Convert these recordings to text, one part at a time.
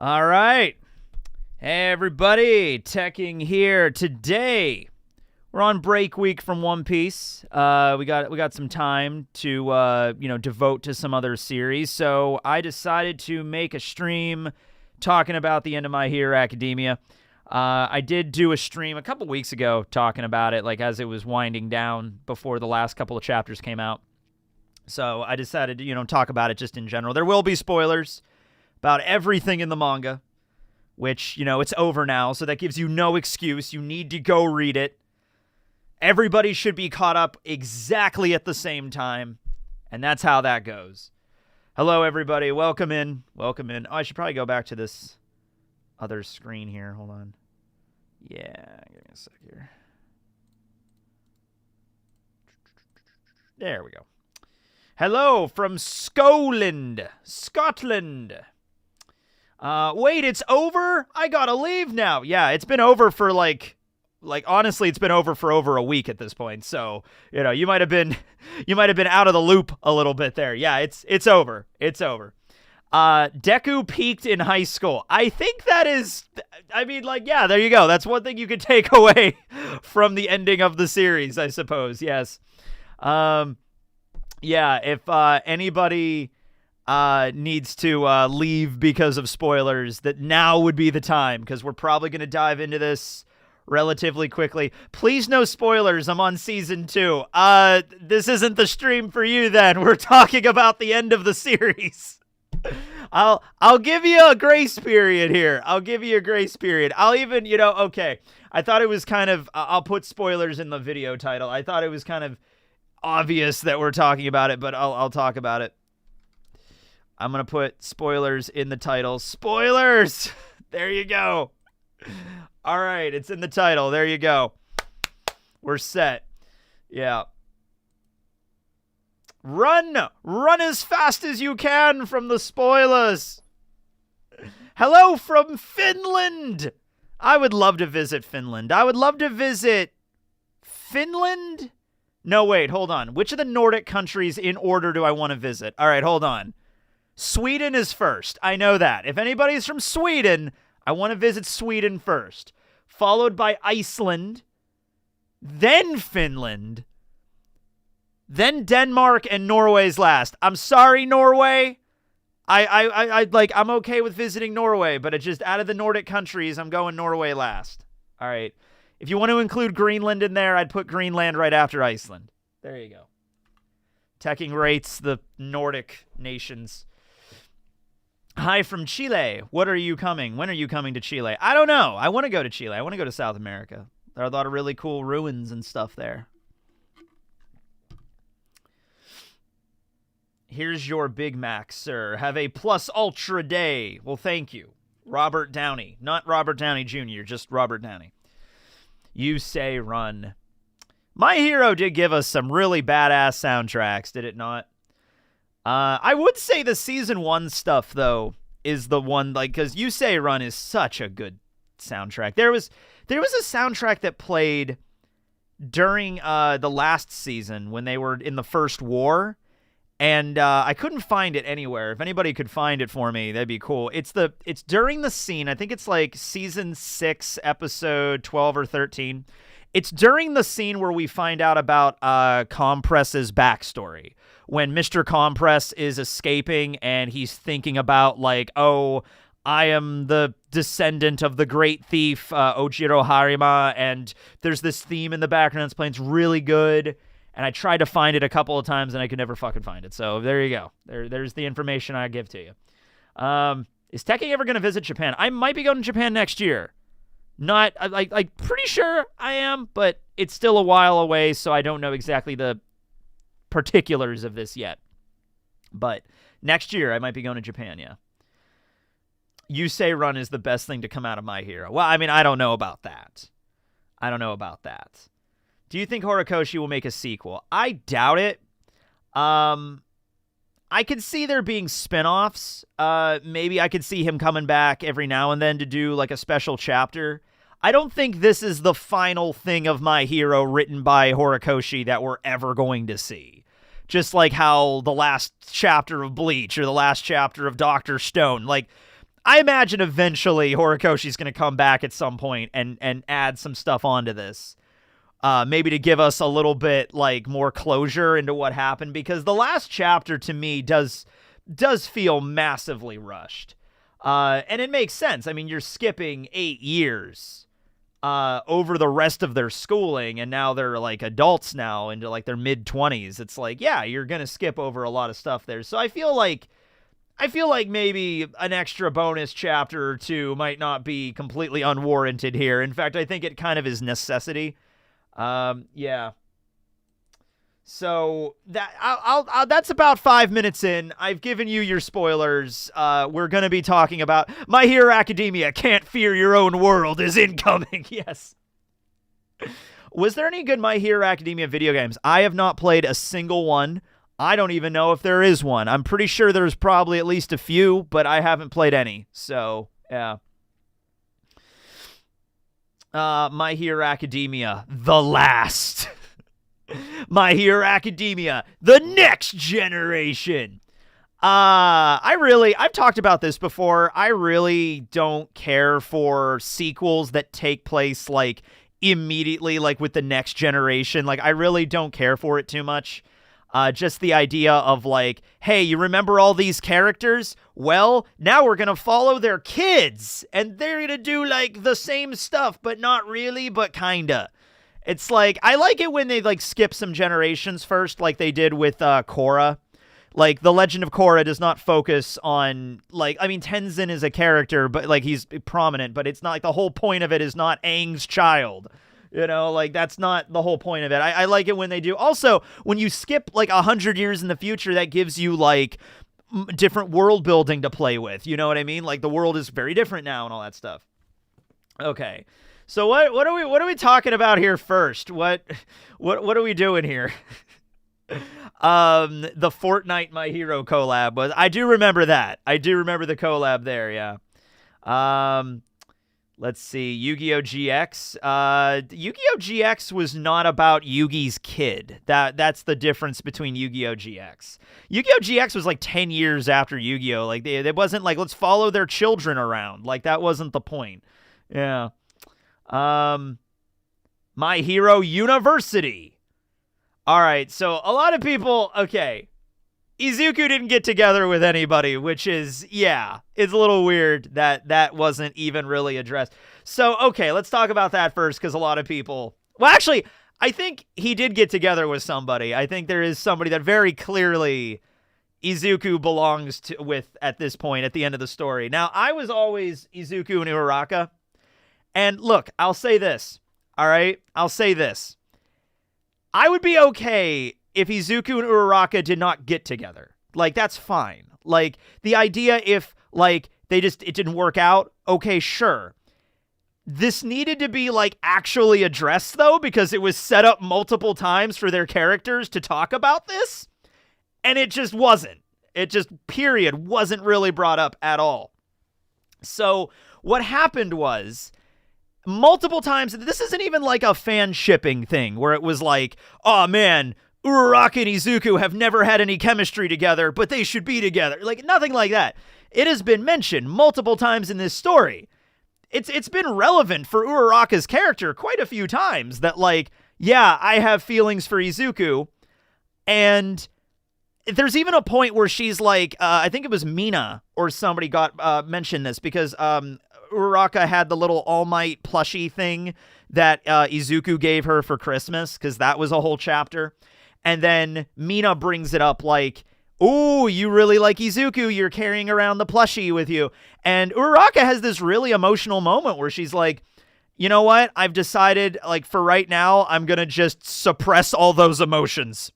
All right. Hey, everybody. Teching here. Today, we're on break week from One Piece. We got some time to, devote to some other series. So I decided to make a stream talking about the end of My Hero Academia. I did do a stream a couple weeks ago talking about it, like as it was winding down before the last couple of chapters came out. So I decided to, talk about it just in general. There will be spoilers about everything in the manga, which, it's over now, so that gives you no excuse. You need to go read it. Everybody should be caught up exactly at the same time, and that's how that goes. Hello, everybody. Welcome in. Welcome in. Oh, I should probably go back to this other screen here. Hold on. Yeah, give me a sec here. There we go. Hello from Scotland. Wait, it's over? I gotta leave now. Yeah, it's been over for honestly, it's been over for over a week at this point. So, you might have been out of the loop a little bit there. Yeah, it's over. It's over. Deku peaked in high school. I think that is, yeah, there you go. That's one thing you could take away from the ending of the series, I suppose. Yes. Yeah, if anybody needs to leave because of spoilers, that now would be the time, because we're probably going to dive into this relatively quickly. Please, no spoilers. I'm on season 2. This isn't the stream for you then. We're talking about the end of the series. I'll give you a grace period here. I'll even, okay. I thought it was kind of, I'll put spoilers in the video title. I thought it was kind of obvious that we're talking about it, but I'll talk about it. I'm going to put spoilers in the title. Spoilers! There you go. All right, it's in the title. There you go. We're set. Yeah. Run as fast as you can from the spoilers. Hello from Finland. I would love to visit Finland. I would love to visit Finland. No, wait, hold on. Which of the Nordic countries in order do I want to visit? All right, hold on. Sweden is first. I know that. If anybody's from Sweden, I want to visit Sweden first. Followed by Iceland. Then Finland. Then Denmark, and Norway's last. I'm sorry, Norway. I'm okay with visiting Norway, but it just, out of the Nordic countries, I'm going Norway last. All right. If you want to include Greenland in there, I'd put Greenland right after Iceland. There you go. Teching rates the Nordic nations. Hi from Chile. When are you coming to Chile? I don't know. I want to go to Chile. I want to go to South America. There are a lot of really cool ruins and stuff there. Here's your Big Mac, sir. Have a plus ultra day. Well, thank you. Robert Downey. Not Robert Downey Jr., just Robert Downey. You say run. My Hero did give us some really badass soundtracks, did it not? I would say the season 1 stuff, though, is the one, because You Say Run is such a good soundtrack. There was a soundtrack that played during the last season when they were in the first war, and I couldn't find it anywhere. If anybody could find it for me, that'd be cool. It's during the scene, I think it's like season 6, episode 12 or 13. It's during the scene where we find out about Compress's backstory. When Mr. Compress is escaping and he's thinking about, I am the descendant of the great thief, Ojiro Harima, and there's this theme in the background that's playing. It's really good, and I tried to find it a couple of times, and I could never fucking find it. So there you go. There's the information I give to you. Is Teching ever going to visit Japan? I might be going to Japan next year. Not, pretty sure I am, but it's still a while away, so I don't know exactly the particulars of this yet. But next year, I might be going to Japan, yeah. You Say Run is the best thing to come out of My Hero. Well, I don't know about that. Do you think Horikoshi will make a sequel? I doubt it. I could see there being spinoffs. Maybe I could see him coming back every now and then to do a special chapter. I don't think this is the final thing of My Hero written by Horikoshi that we're ever going to see. Just like how the last chapter of Bleach or the last chapter of Dr. Stone, I imagine eventually Horikoshi's going to come back at some point and add some stuff onto this. Maybe to give us a little bit like more closure into what happened, because the last chapter to me does feel massively rushed. And it makes sense. I mean, you're skipping 8 years over the rest of their schooling, and now they're like adults now into like their mid-20s. It's like, yeah, you're going to skip over a lot of stuff there. So I feel like maybe an extra bonus chapter or two might not be completely unwarranted here. In fact, I think it kind of is necessity. Yeah. So that I'll that's about 5 minutes in. I've given you your spoilers. We're going to be talking about My Hero Academia. Can't Fear Your Own World is incoming. Yes. Was there any good My Hero Academia video games? I have not played a single one. I don't even know if there is one. I'm pretty sure there's probably at least a few, but I haven't played any. So, yeah. My Hero Academia, the last. My Hero Academia, the next generation. I've talked about this before. I really don't care for sequels that take place like immediately, like with the next generation. Like, I really don't care for it too much. Just the idea of like, hey, you remember all these characters? Well, now we're going to follow their kids and they're going to do like the same stuff, but not really, but kinda. It's like, I like it when they like skip some generations first, like they did with Korra. Like, The Legend of Korra does not focus on, like, I mean, Tenzin is a character, but like he's prominent, but it's not like the whole point of it is not Aang's child. You know, like, that's not the whole point of it. I like it when they do. Also, when you skip, like, 100 years in the future, that gives you, like, different world building to play with. You know what I mean? Like, the world is very different now and all that stuff. Okay. So what are we talking about here first? What are we doing here? The Fortnite My Hero collab was. I do remember that. I do remember the collab there, yeah. Let's see, Yu-Gi-Oh! GX. Yu-Gi-Oh! GX was not about Yugi's kid. That's the difference between Yu-Gi-Oh! GX. Yu-Gi-Oh! GX was like 10 years after Yu-Gi-Oh! Like, it wasn't like, let's follow their children around. Like, that wasn't the point. Yeah. My Hero University. All right, so a lot of people, okay. Izuku didn't get together with anybody, which is, yeah, it's a little weird that wasn't even really addressed. So, okay, let's talk about that first, because a lot of people... Well, actually, I think he did get together with somebody. I think there is somebody that very clearly Izuku belongs to with at this point, at the end of the story. Now, I was always Izuku and Uraraka. And look, I'll say this, all right? I'll say this. I would be okay if Izuku and Uraraka did not get together. Like, that's fine. Like, the idea if, like, it didn't work out, okay, sure. This needed to be, like, actually addressed, though, because it was set up multiple times for their characters to talk about this, and it just wasn't. It just, period, wasn't really brought up at all. So, what happened was... multiple times, this isn't even like a fan shipping thing where it was like, oh man, Uraraka and Izuku have never had any chemistry together, but they should be together. Like, nothing like that. It has been mentioned multiple times in this story. It's been relevant for Uraraka's character quite a few times that, like, yeah, I have feelings for Izuku. And there's even a point where she's like, I think it was Mina or somebody got mentioned this because Uraraka had the little All Might plushie thing that Izuku gave her for Christmas, because that was a whole chapter. And then Mina brings it up like, ooh, you really like Izuku, you're carrying around the plushie with you. And Uraraka has this really emotional moment where she's like, you know what? I've decided, like, for right now, I'm going to just suppress all those emotions.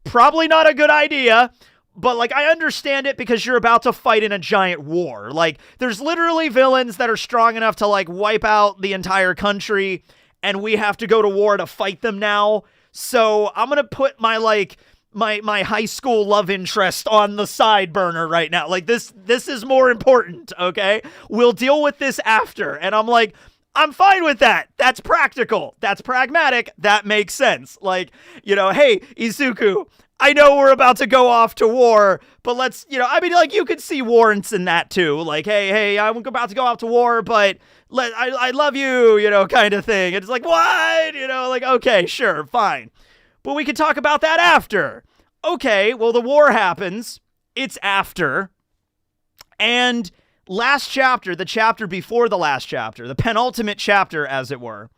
Probably not a good idea. But, like, I understand it because you're about to fight in a giant war. Like, there's literally villains that are strong enough to, like, wipe out the entire country, and we have to go to war to fight them now. So I'm going to put my, like, my high school love interest on the side burner right now. Like, this is more important, okay? We'll deal with this after. And I'm like, I'm fine with that. That's practical. That's pragmatic. That makes sense. Like, you know, hey, Izuku, I know we're about to go off to war, but let's, I mean, like, you could see warrants in that too. Like, hey, I'm about to go off to war, but I love you, kind of thing. It's like, what? Like, okay, sure, fine. But we could talk about that after. Okay, well, the war happens. It's after. And last chapter, the chapter before the last chapter, the penultimate chapter, as it were,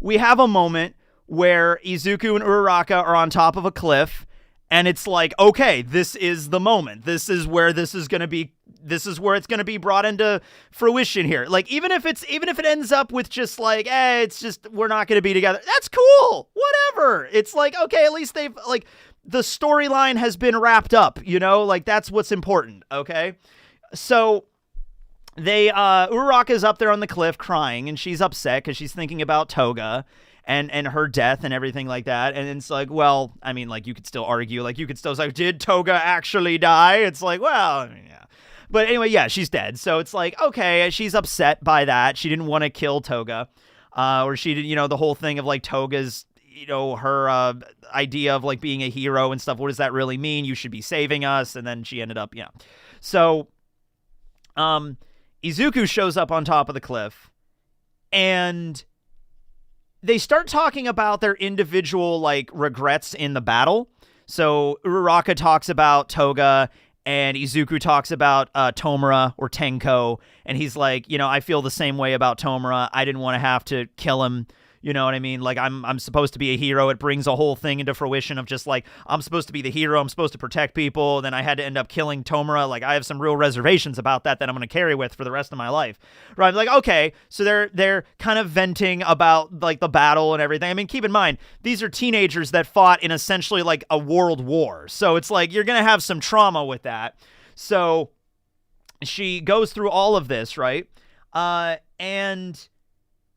we have a moment where Izuku and Uraraka are on top of a cliff. And it's like, okay, this is the moment. This is where it's going to be brought into fruition here. Like, even if it ends up with just like, it's just, we're not going to be together. That's cool. Whatever. It's like, okay, at least they've, like, the storyline has been wrapped up, like, that's what's important. Okay. So Uraraka's up there on the cliff crying, and she's upset because she's thinking about Toga and her death and everything like that. And it's like, well, I mean, like, you could still argue, like, you could still say, did Toga actually die? It's like, well, I mean, yeah. But anyway, yeah, she's dead. So it's like, okay, she's upset by that. She didn't want to kill Toga. Or she did, the whole thing of, like, Toga's, her idea of, like, being a hero and stuff. What does that really mean? You should be saving us. And then she ended up, So, Izuku shows up on top of the cliff, and they start talking about their individual, like, regrets in the battle. So Uraraka talks about Toga, and Izuku talks about Tomura or Tenko, and he's like, I feel the same way about Tomura. I didn't want to have to kill him. You know what I mean? Like, I'm supposed to be a hero. It brings a whole thing into fruition of just, like, I'm supposed to be the hero. I'm supposed to protect people. Then I had to end up killing Tomura. Like, I have some real reservations about that I'm going to carry with for the rest of my life. Right? Like, okay, so they're kind of venting about, like, the battle and everything. I mean, keep in mind, these are teenagers that fought in essentially, like, a world war. So it's like, you're going to have some trauma with that. So she goes through all of this, right? And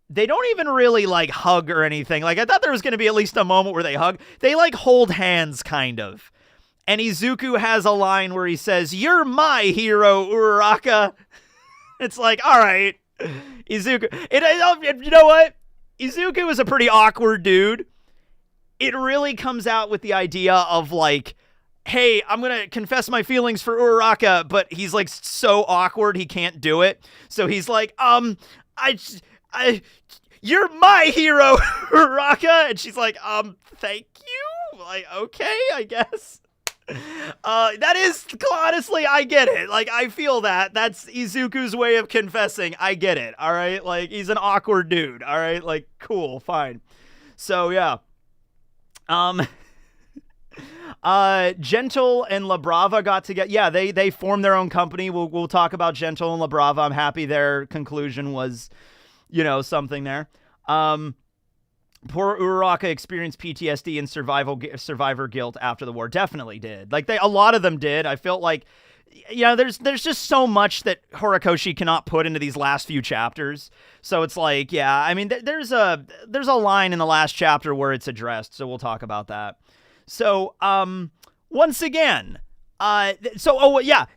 they don't even really, like, hug or anything. Like, I thought there was going to be at least a moment where they hug. They, like, hold hands, kind of. And Izuku has a line where he says, "You're my hero, Uraraka." It's like, all right, Izuku. You know what? Izuku is a pretty awkward dude. It really comes out with the idea of, like, hey, I'm going to confess my feelings for Uraraka, but he's, like, so awkward he can't do it. So he's like, you're my hero, Uraraka. And she's like, thank you. Like, okay, I guess. That is, honestly, I get it. Like, I feel that. That's Izuku's way of confessing. I get it. All right. Like, he's an awkward dude. All right. Like, cool. Fine. So, yeah. Gentle and La Brava got together. Yeah, they formed their own company. We'll talk about Gentle and La Brava. I'm happy their conclusion was, something there. Poor Uraraka experienced PTSD and survivor guilt after the war. Definitely did. Like, a lot of them did. I felt like, there's just so much that Horikoshi cannot put into these last few chapters. So it's like, yeah, I mean, there's a line in the last chapter where it's addressed. So we'll talk about that. So, once again, and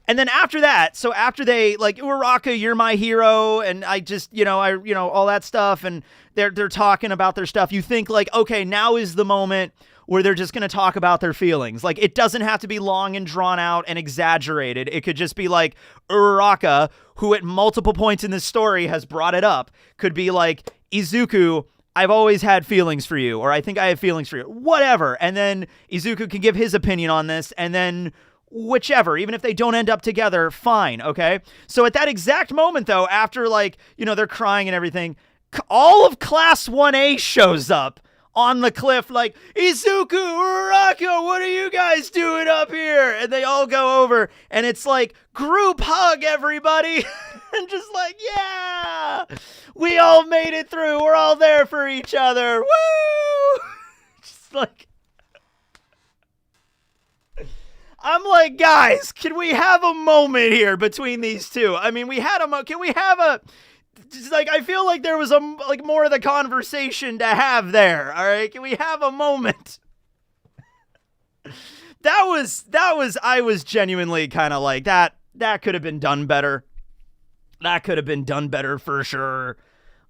then after that, so after they, like, Uraraka, you're my hero, and I just, all that stuff, and they're talking about their stuff, you think, like, okay, now is the moment where they're just going to talk about their feelings. Like, it doesn't have to be long and drawn out and exaggerated. It could just be like Uraraka, who at multiple points in this story has brought it up, could be like, Izuku, I've always had feelings for you, or I think I have feelings for you, whatever. And then Izuku can give his opinion on this, and then whichever, even if they don't end up together, fine, okay? So at that exact moment, though, after, like, they're crying and everything, all of Class 1A shows up on the cliff, like, Izuku, Uraraka, what are you guys doing up here? And they all go over, and it's like, group hug, everybody. And just like, yeah, we all made it through. We're all there for each other. Woo! Just like, I'm like, guys, can we have a moment here between these two? I mean, can we have a, just like, I feel like there was more of the conversation to have there. All right. Can we have a moment? I was genuinely kind of like that could have been done better. That could have been done better for sure.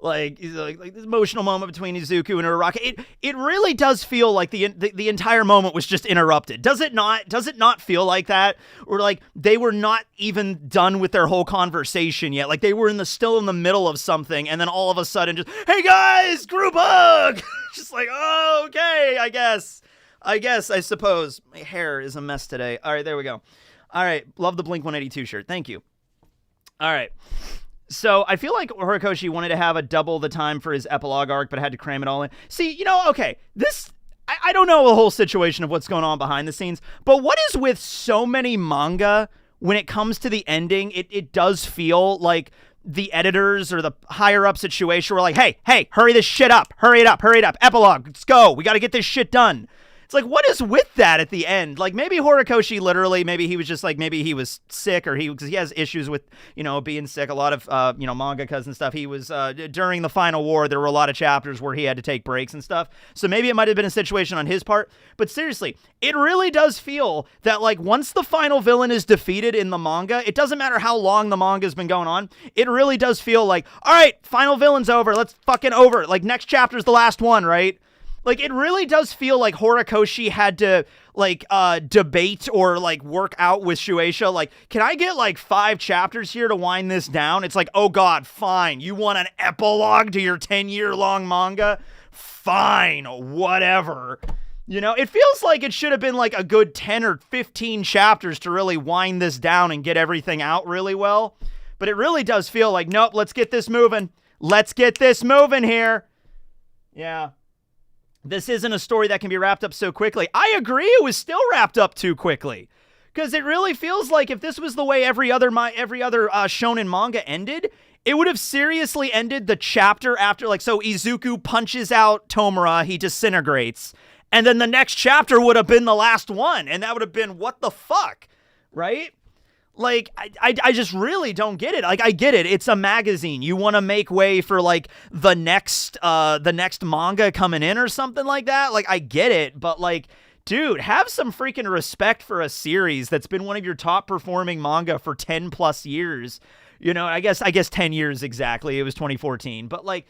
Like this emotional moment between Izuku and Uraraka. It really does feel like the entire moment was just interrupted. Does it not? Does it not feel like that? Or like they were not even done with their whole conversation yet. Like they were still in the middle of something, and then all of a sudden just, hey guys, group hug. Just like, oh, okay, I suppose. My hair is a mess today. All right, there we go. All right, love the Blink 182 shirt. Thank you. All right. So I feel like Horikoshi wanted to have a double the time for his epilogue arc, but had to cram it all in. See, okay, this, I don't know the whole situation of what's going on behind the scenes, but what is with so many manga when it comes to the ending, it does feel like the editors or the higher-ups at Shueisha were like, hey, hurry this shit up, hurry it up, epilogue, let's go, we got to get this shit done. It's like, what is with that at the end? Like, maybe Horikoshi literally, maybe he was just like, maybe he was sick, or because he has issues with, being sick. A lot of, mangakas and stuff. He was, during the final war, there were a lot of chapters where he had to take breaks and stuff. So maybe it might have been a situation on his part. But seriously, it really does feel that, like, once the final villain is defeated in the manga, it doesn't matter how long the manga's been going on, it really does feel like, all right, final villain's over. Let's fucking over. Like, next chapter's the last one, right? Like, it really does feel like Horikoshi had to, like, debate or, like, work out with Shueisha. Like, can I get, like, 5 chapters here to wind this down? It's like, oh, God, fine. You want an epilogue to your 10-year-long manga? Fine, whatever. It feels like it should have been, like, a good 10 or 15 chapters to really wind this down and get everything out really well. But it really does feel like, nope, let's get this moving. Let's get this moving here. Yeah. This isn't a story that can be wrapped up so quickly. I agree, it was still wrapped up too quickly. Because it really feels like if this was the way every other shonen manga ended, it would have seriously ended the chapter after, like, so Izuku punches out Tomura, he disintegrates, and then the next chapter would have been the last one, and that would have been, what the fuck, right? Like, I just really don't get it. Like, I get it. It's a magazine. You want to make way for, like, the next manga coming in or something like that. Like, I get it. But, like, dude, have some freaking respect for a series that's been one of your top performing manga for 10 plus years. I guess 10 years exactly. It was 2014. But, like,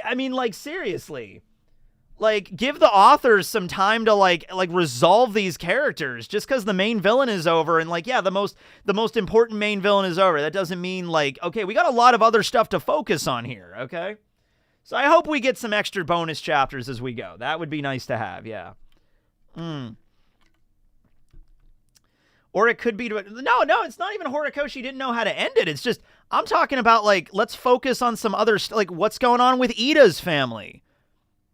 I mean, like, seriously. Like, give the authors some time to, like resolve these characters. Just because the main villain is over and, like, yeah, the most important main villain is over, that doesn't mean, like, okay, we got a lot of other stuff to focus on here, okay? So I hope we get some extra bonus chapters as we go. That would be nice to have, yeah. Or it could be... No, it's not even Horikoshi didn't know how to end it. It's just, I'm talking about, like, let's focus on some other... Like, what's going on with Ida's family?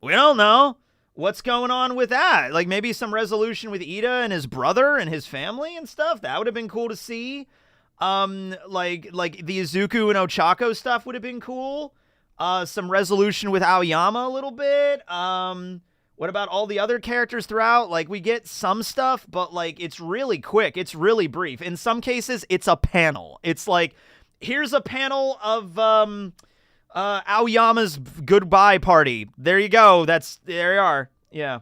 We don't know what's going on with that. Like, maybe some resolution with Ida and his brother and his family and stuff. That would have been cool to see. Like the Izuku and Ochako stuff would have been cool. Some resolution with Aoyama a little bit. What about all the other characters throughout? Like, we get some stuff, but, like, it's really quick. It's really brief. In some cases, it's a panel. It's like, here's a panel of, Aoyama's goodbye party. There you go. There you are. Yeah.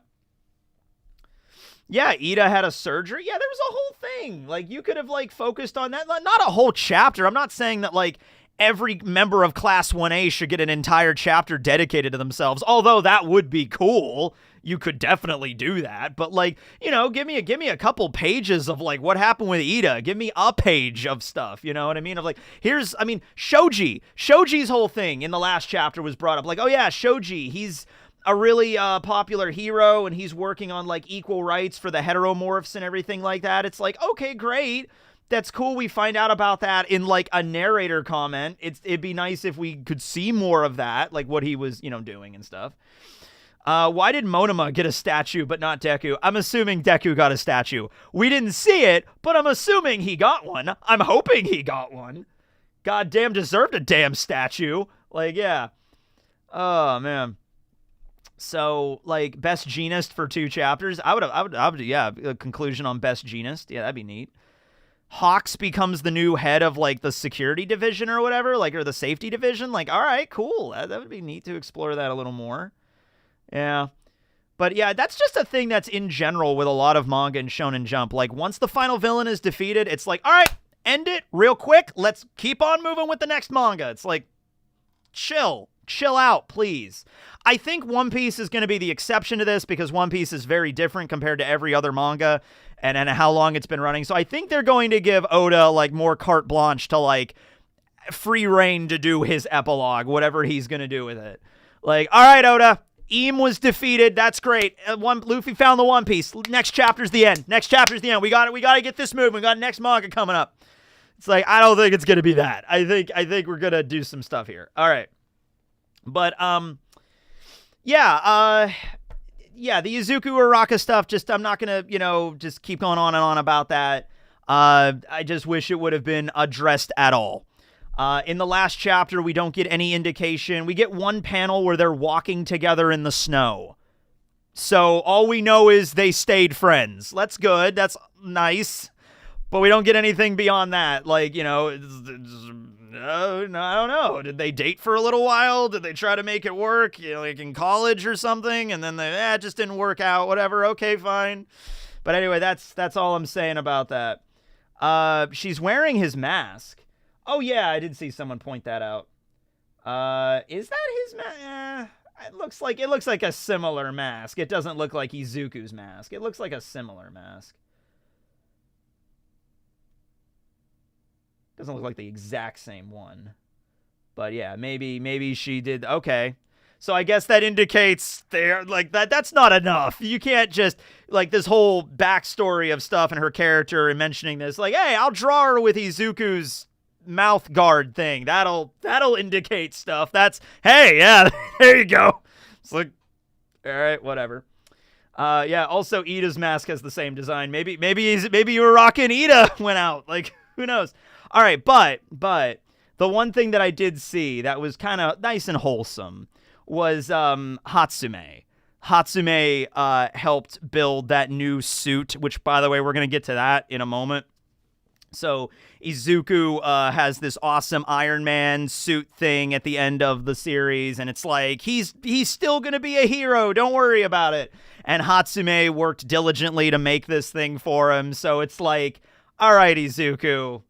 Yeah, Ida had a surgery. Yeah, there was a whole thing. Like, you could have, like, focused on that. Not a whole chapter. I'm not saying that, like, every member of Class 1A should get an entire chapter dedicated to themselves, although that would be cool. You could definitely do that. But, like, give me a couple pages of, like, what happened with Ida. Give me a page of stuff, you know what I mean? Of, like, Shoji. Shoji's whole thing in the last chapter was brought up. Like, oh yeah, Shoji, he's a really popular hero, and he's working on, like, equal rights for the heteromorphs and everything like that. It's like, okay, great. That's cool. We find out about that in, like, a narrator comment. It'd be nice if we could see more of that, like what he was, doing and stuff. Why did Monoma get a statue but not Deku? I'm assuming Deku got a statue. We didn't see it, but I'm assuming he got one. I'm hoping he got one. Goddamn deserved a damn statue. Like, yeah. Oh, man. So, like, best genist for 2 chapters. I would, yeah, a conclusion on best genist. Yeah, that'd be neat. Hawks becomes the new head of, like, the security division or whatever, like, or the safety division. Like, all right, cool. That would be neat to explore that a little more. Yeah. But yeah, that's just a thing that's in general with a lot of manga and Shonen Jump. Like, once the final villain is defeated, it's like, all right, end it real quick. Let's keep on moving with the next manga. It's like, chill. Chill out, please. I think One Piece is going to be the exception to this because One Piece is very different compared to every other manga and how long it's been running. So I think they're going to give Oda like more carte blanche to like free reign to do his epilogue, whatever he's going to do with it. Like, all right, Oda, Eam was defeated. That's great. Luffy found the One Piece. Next chapter's the end. Next chapter's the end. We got it. We got to get this moving. We got next manga coming up. It's like, I don't think it's going to be that. I think we're going to do some stuff here. All right. But, yeah, the Izuku Uraraka stuff, just, I'm not going to, just keep going on and on about that. I just wish it would have been addressed at all. In the last chapter, we don't get any indication. We get one panel where they're walking together in the snow. So all we know is they stayed friends. That's good. That's nice. But we don't get anything beyond that. Like, no, I don't know. Did they date for a little while? Did they try to make it work, like in college or something? And then it just didn't work out. Whatever. Okay, fine. But anyway, that's all I'm saying about that. She's wearing his mask. Oh yeah, I did see someone point that out. Is that his mask? It looks like a similar mask. It doesn't look like Izuku's mask. It looks like a similar mask. Doesn't look like the exact same one. But yeah, maybe she did. Okay. So I guess that indicates they're like that's not enough. You can't just like this whole backstory of stuff and her character and mentioning this like, hey, I'll draw her with Izuku's mouth guard thing. That'll indicate stuff. That's, hey, yeah, there you go. It's like, all right, whatever. Yeah, also Ida's mask has the same design. Maybe you were rocking Ida went out. Like, who knows? All right, but the one thing that I did see that was kind of nice and wholesome was Hatsume. Hatsume helped build that new suit, which, by the way, we're going to get to that in a moment. So Izuku has this awesome Iron Man suit thing at the end of the series, and it's like, he's still going to be a hero. Don't worry about it. And Hatsume worked diligently to make this thing for him. So it's like, all right, Izuku,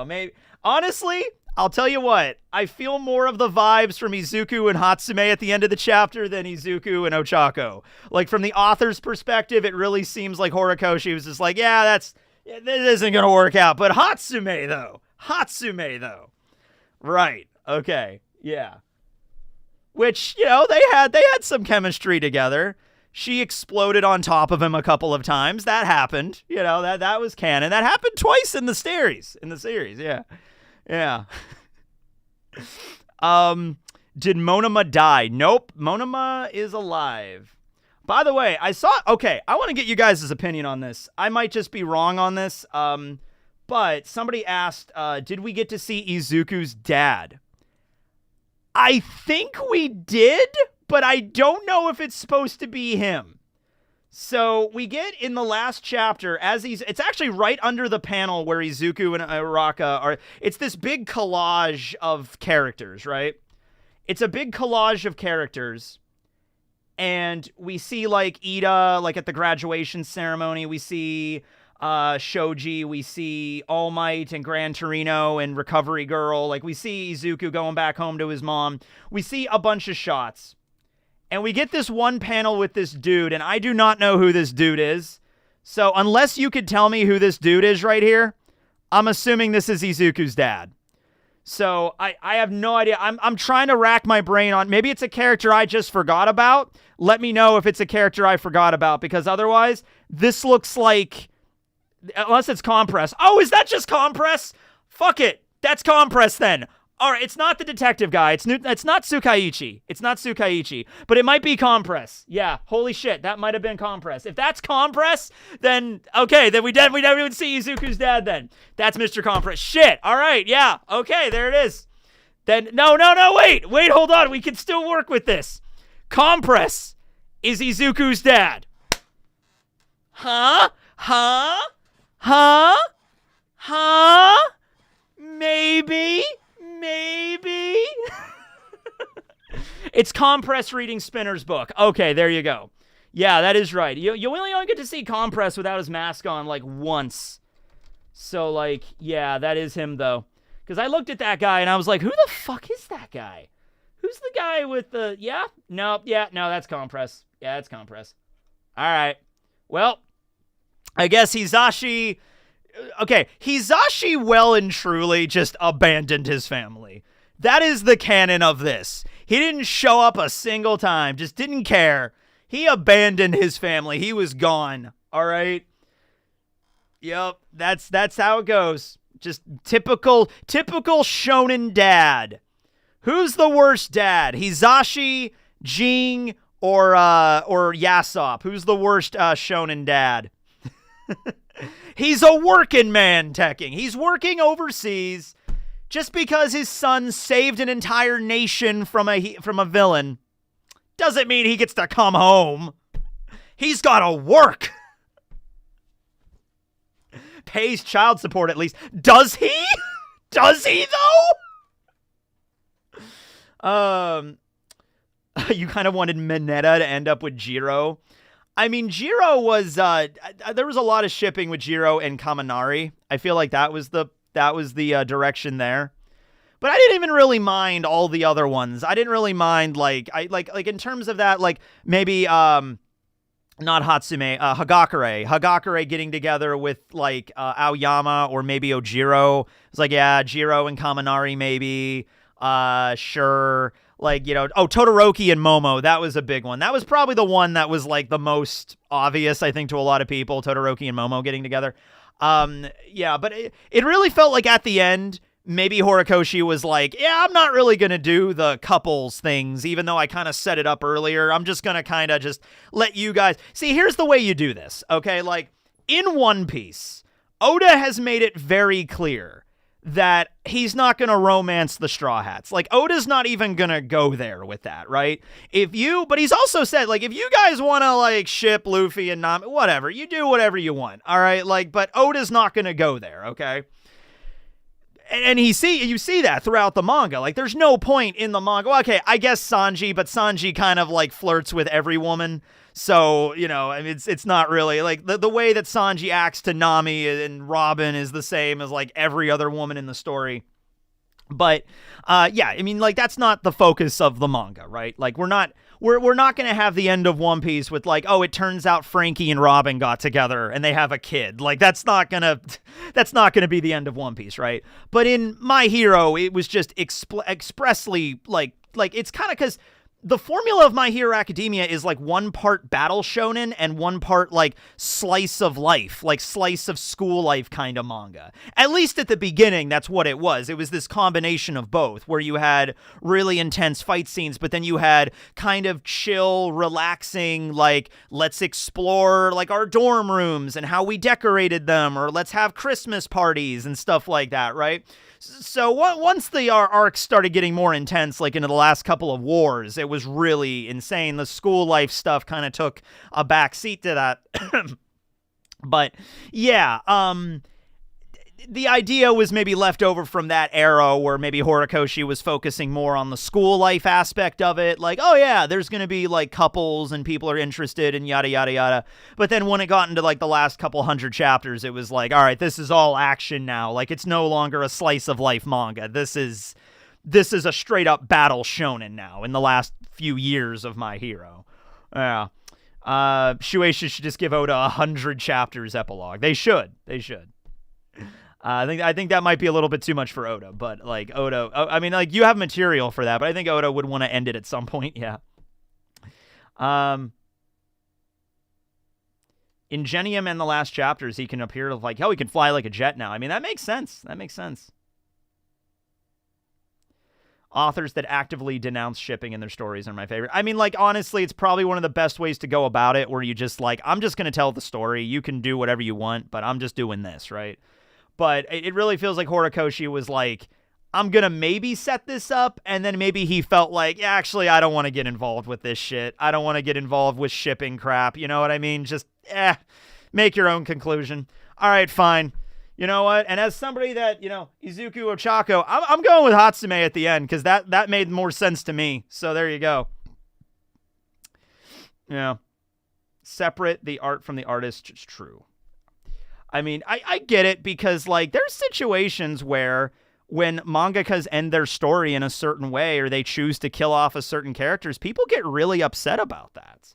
maybe. Honestly, I'll tell you what, I feel more of the vibes from Izuku and Hatsume at the end of the chapter than Izuku and Ochako. Like, from the author's perspective, it really seems like Horikoshi was just like, yeah, this isn't going to work out. But Hatsume, though. Right. Okay. Yeah. Which, they had some chemistry together. She exploded on top of him a couple of times. That happened. That was canon. That happened twice in the series. Yeah. Yeah. Did Monoma die? Nope. Monoma is alive. By the way, I want to get you guys' opinion on this. I might just be wrong on this. But somebody asked, did we get to see Izuku's dad? I think we did, but I don't know if it's supposed to be him. So we get in the last chapter, it's actually right under the panel where Izuku and Uraraka are, it's this big collage of characters, right? It's a big collage of characters. And we see, like, Ida, like, at the graduation ceremony. We see Shoji. We see All Might and Gran Torino and Recovery Girl. Like, we see Izuku going back home to his mom. We see a bunch of shots. And we get this one panel with this dude, and I do not know who this dude is. So unless you could tell me who this dude is right here, I'm assuming this is Izuku's dad. So I have no idea. I'm trying to rack my brain on, maybe it's a character I just forgot about. Let me know if it's a character I forgot about, because otherwise, this looks like, unless it's Compress. Oh, is that just Compress? Fuck it. That's Compress then. All right, it's not the detective guy. It's not Tsukaichi. It's not Tsukaichi, but it might be Compress. Yeah, holy shit, that might have been Compress. If that's Compress, then okay, then we never even see Izuku's dad then. That's Mr. Compress. Shit. All right, yeah. Okay, there it is. Then no, wait, hold on. We can still work with this. Compress is Izuku's dad. Huh? Maybe. It's Compress reading Spinner's book. Okay, there you go. Yeah, that is right. You only get to see Compress without his mask on, like, once. So, like, yeah, that is him, though. Because I looked at that guy, and I was like, who the fuck is that guy? Who's the guy with the, yeah? No, that's Compress. Yeah, that's Compress. All right. Well, I guess Hisashi, okay, Hisashi well and truly just abandoned his family. That is the canon of this. He didn't show up a single time, just didn't care. He abandoned his family. He was gone. All right. Yep, that's how it goes. Just typical shonen dad. Who's the worst dad? Hisashi, Jing, or Yasop? Who's the worst shonen dad? He's a working man, Tekking. He's working overseas. Just because his son saved an entire nation from a villain doesn't mean he gets to come home. He's got to work. Pays child support at least. Does he? Does he though? You kind of wanted Mineta to end up with Jiro. I mean, Jiro was there was a lot of shipping with Jiro and Kaminari. I feel like that was the direction there. But I didn't even really mind all the other ones. I didn't really mind like in terms of that, like maybe not Hatsume, Hagakure getting together with like Aoyama or maybe Ojiro. It's like, yeah, Jiro and Kaminari maybe. Sure. Like, you know, Todoroki and Momo, that was a big one. That was probably the one that was like the most obvious, I think, to a lot of people, Todoroki and Momo getting together. Yeah, but it really felt like at the end, maybe Horikoshi was like, yeah, I'm not really going to do the couples things, even though I kind of set it up earlier. I'm just going to kind of just let you guys... See, here's the way you do this, okay? Like, in One Piece, Oda has made it very clear that he's not going to romance the Straw Hats. Like, Oda's not even going to go there with that, right? But he's also said, like, if you guys want to, like, ship Luffy and Nami, whatever, you do whatever you want, all right? Like, but Oda's not going to go there, okay? And you see that throughout the manga. Like, there's no point in the manga. Well, okay, I guess Sanji, but Sanji kind of, like, flirts with every woman. So, you know, I mean, it's not really, like, the way that Sanji acts to Nami and Robin is the same as, like, every other woman in the story. But, yeah, I mean, like, that's not the focus of the manga, right? Like, we're not going to have the end of One Piece with, like, oh, it turns out Frankie and Robin got together and they have a kid. Like, that's not going to be the end of One Piece, right? But in My Hero, it was just expressly, like, it's kind of because the formula of My Hero Academia is like one part battle shonen and one part like slice of life, like slice of school life kind of manga. At least at the beginning, that's what it was. It was this combination of both, where you had really intense fight scenes, but then you had kind of chill, relaxing, like, let's explore like our dorm rooms and how we decorated them, or let's have Christmas parties and stuff like that, right? So once the arcs started getting more intense, like into the last couple of wars, it was really insane. The school life stuff kind of took a back seat to that. But yeah, the idea was maybe left over from that era where maybe Horikoshi was focusing more on the school life aspect of it. Like, oh yeah, there's going to be like couples and people are interested and yada, yada, yada. But then when it got into like the last couple hundred chapters, it was like, all right, this is all action now. Like, it's no longer a slice of life manga. This is a straight up battle shonen now in the last few years of My Hero. Yeah. Shueisha should just give Oda 100 chapters epilogue. They should. I think that might be a little bit too much for Oda, but like Oda, I mean, like, you have material for that, but I think Oda would want to end it at some point. Yeah. In Genium and the last chapters, he can appear like, hell, he can fly like a jet now. I mean, that makes sense. Authors that actively denounce shipping in their stories are my favorite. I mean, like, honestly, it's probably one of the best ways to go about it, where you just like, I'm just going to tell the story. You can do whatever you want, but I'm just doing this, right? But it really feels like Horikoshi was like, I'm going to maybe set this up, and then maybe he felt like, yeah, actually, I don't want to get involved with this shit. I don't want to get involved with shipping crap. You know what I mean? Just, make your own conclusion. All right, fine. You know what? And as somebody that, you know, Izuku Ochako, I'm going with Hatsume at the end, because that made more sense to me. So there you go. Yeah. Separate the art from the artist. It's true. I mean, I get it, because, like, there's situations where when mangakas end their story in a certain way or they choose to kill off a certain characters, people get really upset about that.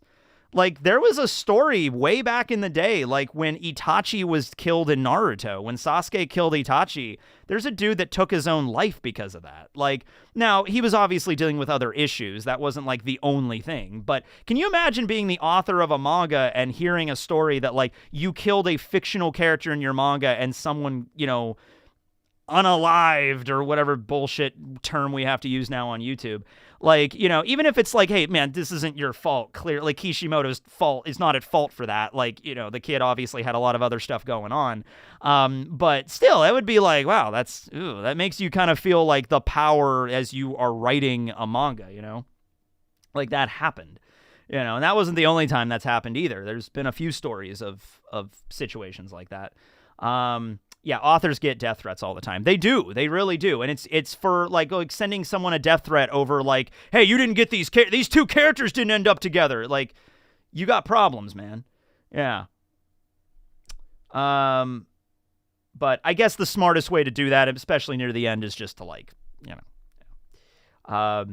Like, there was a story way back in the day, like when Itachi was killed in Naruto, when Sasuke killed Itachi, there's a dude that took his own life because of that. Like, now, he was obviously dealing with other issues. That wasn't, like, the only thing. But can you imagine being the author of a manga and hearing a story that, like, you killed a fictional character in your manga and someone, you know, unalived or whatever bullshit term we have to use now on YouTube. Like, you know, even if it's like, hey, man, this isn't your fault. Clearly, like, Kishimoto's fault is not at fault for that. Like, you know, the kid obviously had a lot of other stuff going on. But still, it would be like, wow, that makes you kind of feel like the power as you are writing a manga, you know? Like, that happened. You know, and that wasn't the only time that's happened either. There's been a few stories of situations like that. Yeah, authors get death threats all the time. They do. They really do. And it's for like sending someone a death threat over like, hey, you didn't get these two characters didn't end up together. Like, you got problems, man. Yeah. But I guess the smartest way to do that, especially near the end, is just to like, you know.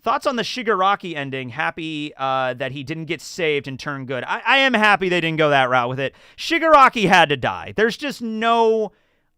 Thoughts on the Shigaraki ending? Happy that he didn't get saved and turn good. I am happy they didn't go that route with it. Shigaraki had to die. There's just no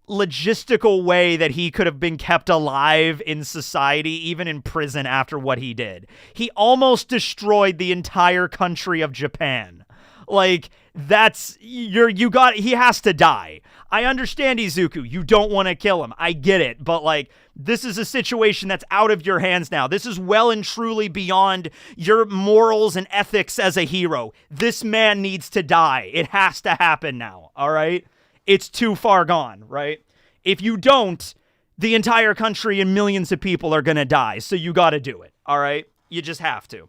logistical way that he could have been kept alive in society, even in prison, after what he did. He almost destroyed the entire country of Japan. Like, he has to die. I understand, Izuku, you don't want to kill him. I get it, but like, this is a situation that's out of your hands now. This is well and truly beyond your morals and ethics as a hero. This man needs to die. It has to happen now, all right? It's too far gone, right? If you don't, the entire country and millions of people are going to die, so you got to do it, all right? You just have to.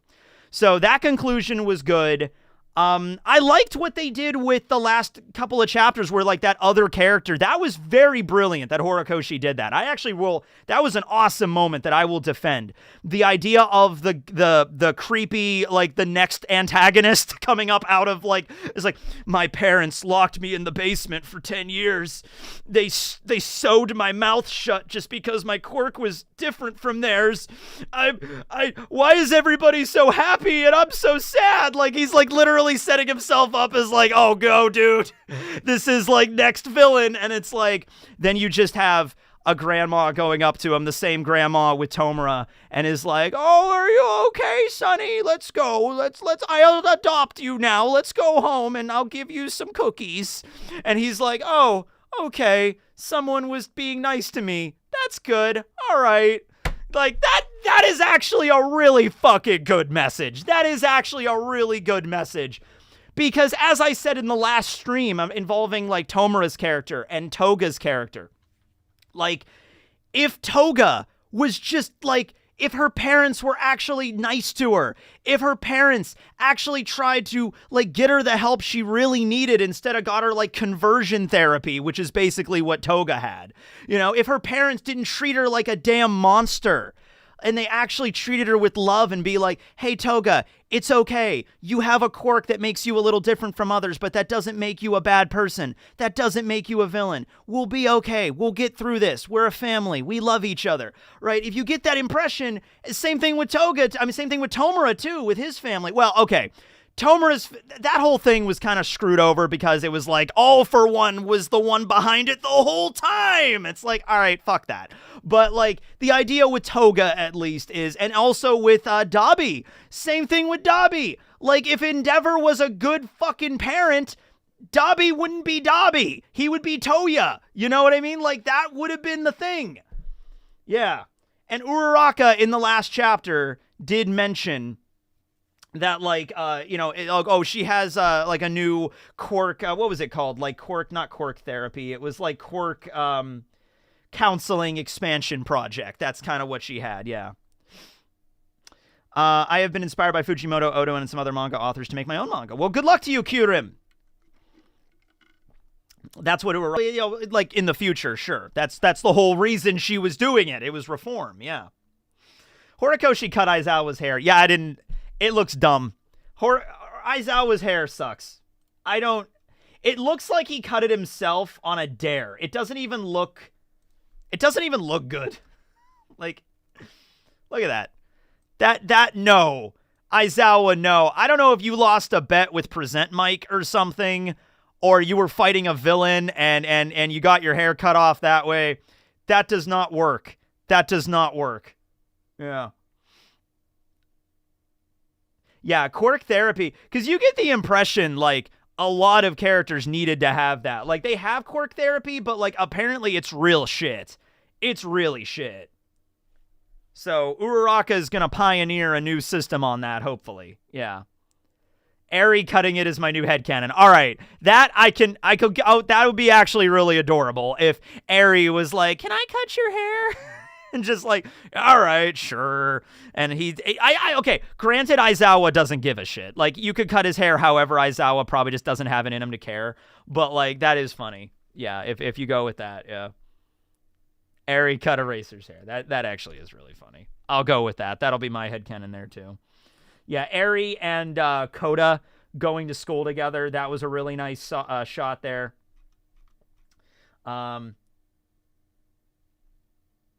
So that conclusion was good. I liked what they did with the last couple of chapters where like that other character, that was very brilliant that Horikoshi did that. That was an awesome moment that I will defend. The idea of the creepy, like the next antagonist coming up out of like, it's like, my parents locked me in the basement for 10 years. They sewed my mouth shut just because my quirk was different from theirs. Why is everybody so happy and I'm so sad? Like, he's like literally setting himself up as like, oh, go, dude. This is like next villain. And it's like, then you just have a grandma going up to him, the same grandma with Tomura, and is like, oh, are you okay, sonny? Let's go. I'll adopt you now. Let's go home and I'll give you some cookies. And he's like, oh, okay. Someone was being nice to me. That's good. All right. Like, that is actually a really fucking good message. That is actually a really good message. Because as I said in the last stream involving, like, Tomura's character and Toga's character, like, if Toga was just, like, if her parents were actually nice to her, if her parents actually tried to, like, get her the help she really needed instead of got her, like, conversion therapy, which is basically what Toga had. You know, if her parents didn't treat her like a damn monster, and they actually treated her with love and be like, hey, Toga, it's okay. You have a quirk that makes you a little different from others, but that doesn't make you a bad person. That doesn't make you a villain. We'll be okay. We'll get through this. We're a family. We love each other, right? If you get that impression, same thing with same thing with Tomura too, with his family. Well, okay. That whole thing was kind of screwed over because it was like All For One was the one behind it the whole time. It's like, all right, fuck that. But like the idea with Toga at least is, and also with Dabi, same thing with Dabi. Like if Endeavor was a good fucking parent, Dabi wouldn't be Dabi. He would be Toya. You know what I mean? Like that would have been the thing. Yeah. And Uraraka in the last chapter did mention that, like, she has, like, a new quirk, what was it called? Like, not quirk therapy. It was, like, quirk, counseling expansion project. That's kind of what she had, yeah. I have been inspired by Fujimoto, Oda, and some other manga authors to make my own manga. Well, good luck to you, Kyurem. That's what it was, you know, like, in the future, sure. That's the whole reason she was doing it. It was reform, yeah. Horikoshi cut Aizawa's hair. Yeah, it looks dumb. Aizawa's hair sucks. It looks like he cut it himself on a dare. It doesn't even look It doesn't even look good. Like, look at that. No. Aizawa, no. I don't know if you lost a bet with Present Mike or something, or you were fighting a villain and you got your hair cut off that way. That does not work. That does not work. Yeah. Yeah, quirk therapy. Because you get the impression, like, a lot of characters needed to have that. Like, they have quirk therapy, but, like, apparently it's real shit. It's really shit. So, Uraraka is going to pioneer a new system on that, hopefully. Yeah. Eri cutting it is my new headcanon. All right. That that would be actually really adorable if Eri was like, "Can I cut your hair?" And just like, all right, sure. And okay, granted, Aizawa doesn't give a shit. Like, you could cut his hair however, Aizawa probably just doesn't have it in him to care. But, like, that is funny. Yeah, if you go with that, yeah. Eri cut Eraser's hair. That actually is really funny. I'll go with that. That'll be my headcanon there, too. Yeah, Eri and Koda going to school together. That was a really nice shot there.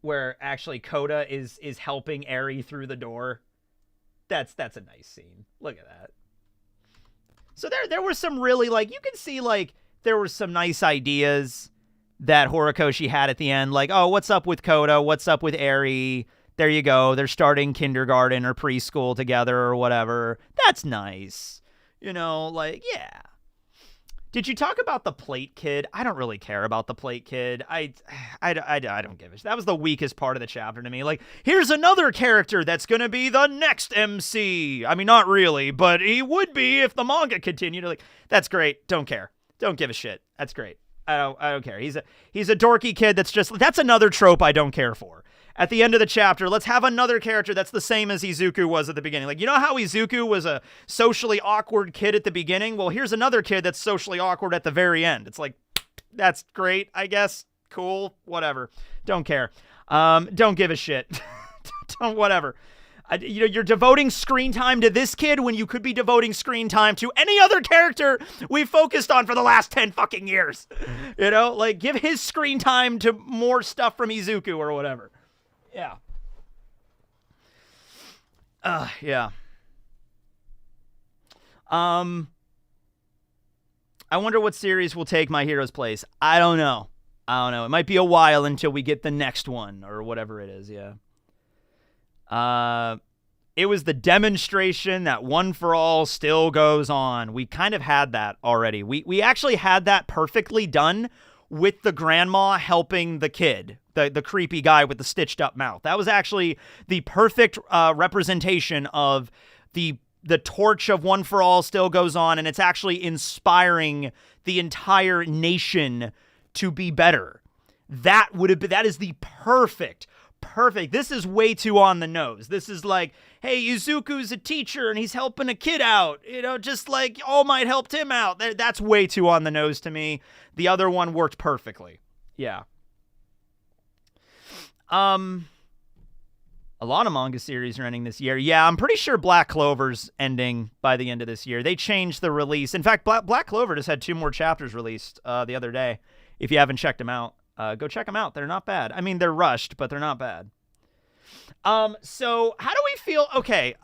Where actually Koda is helping Eri through the door. That's a nice scene. Look at that. So there were some really, like, you can see, like, there were some nice ideas that Horikoshi had at the end. Like, oh, what's up with Koda? What's up with Eri? There you go. They're starting kindergarten or preschool together or whatever. That's nice. You know, like, yeah. Did you talk about the plate kid? I don't really care about the plate kid. I don't give a shit. That was the weakest part of the chapter to me. Like, here's another character that's going to be the next MC. I mean, not really, but he would be if the manga continued. Like, that's great. Don't care. Don't give a shit. That's great. I don't care. He's a dorky kid that's another trope I don't care for. At the end of the chapter, let's have another character that's the same as Izuku was at the beginning. Like, you know how Izuku was a socially awkward kid at the beginning? Well, here's another kid that's socially awkward at the very end. It's like, that's great, I guess. Cool, whatever. Don't care. Don't give a shit. Don't, whatever. You're devoting screen time to this kid when you could be devoting screen time to any other character we've focused on for the last 10 fucking years. You know, like, give his screen time to more stuff from Izuku or whatever. Yeah. Yeah. I wonder what series will take My Hero's place. I don't know. It might be a while until we get the next one or whatever it is, yeah. It was the demonstration that One for All still goes on. We kind of had that already. We actually had that perfectly done with the grandma helping the kid, the creepy guy with the stitched up mouth. That was actually the perfect representation of the torch of One for All still goes on, and it's actually inspiring the entire nation to be better. That is the perfect. This is way too on the nose. This is like, hey, Izuku's a teacher and he's helping a kid out. You know, just like All Might helped him out. That's way too on the nose to me. The other one worked perfectly. Yeah. A lot of manga series are ending this year. Yeah, I'm pretty sure Black Clover's ending by the end of this year. They changed the release. In fact, Black Clover just had 2 more chapters released the other day. If you haven't checked them out, go check them out. They're not bad. I mean, they're rushed, but they're not bad. So how do we feel? Okay.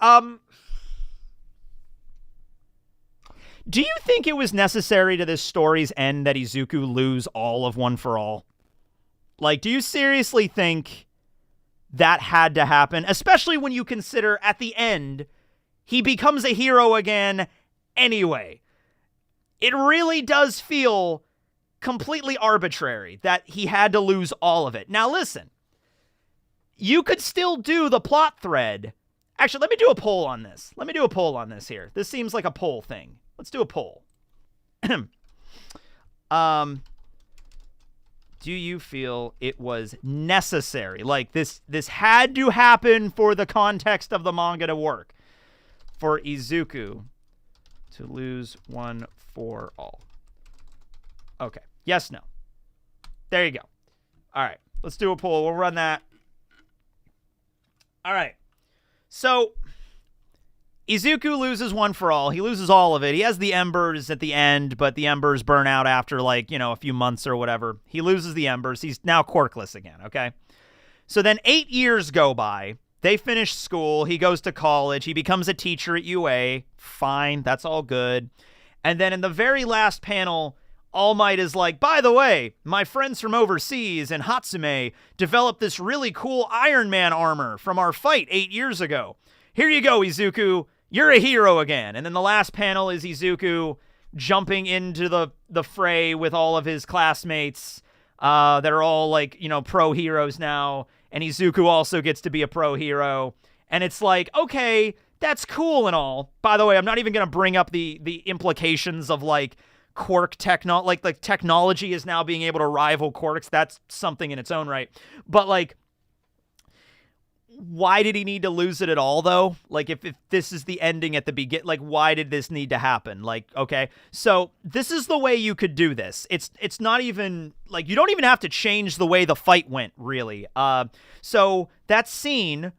Do you think it was necessary to this story's end that Izuku lose all of One for All? Like, do you seriously think that had to happen? Especially when you consider at the end, he becomes a hero again anyway. It really does feel completely arbitrary that he had to lose all of it. Now listen, you could still do the plot thread. Actually, let me do a poll on this. Here. This seems like a poll thing. Let's do a poll. Do you feel it was necessary? Like, this had to happen for the context of the manga to work. For Izuku to lose One for All. Okay. Yes, no. There you go. All right. Let's do a poll. We'll run that. All right. So, Izuku loses One for All. He loses all of it. He has the embers at the end, but the embers burn out after, like, a few months or whatever. He loses the embers. He's now quirkless again, okay? So then 8 years go by. They finish school. He goes to college. He becomes a teacher at UA. Fine. That's all good. And then in the very last panel, All Might is like, by the way, my friends from overseas and Hatsume developed this really cool Iron Man armor from our fight 8 years ago. Here you go, Izuku. You're a hero again. And then the last panel is Izuku jumping into the fray with all of his classmates that are all like, pro heroes now. And Izuku also gets to be a pro hero. And it's like, okay, that's cool and all. By the way, I'm not even going to bring up the implications of like quirk technology is now being able to rival quirks. That's something in its own right. But like, why did he need to lose it at all, though? Like, if this is the ending at the beginning, like, why did this need to happen? Like, okay, so this is the way you could do this. It's not even, like, you don't even have to change the way the fight went, really. So that scene,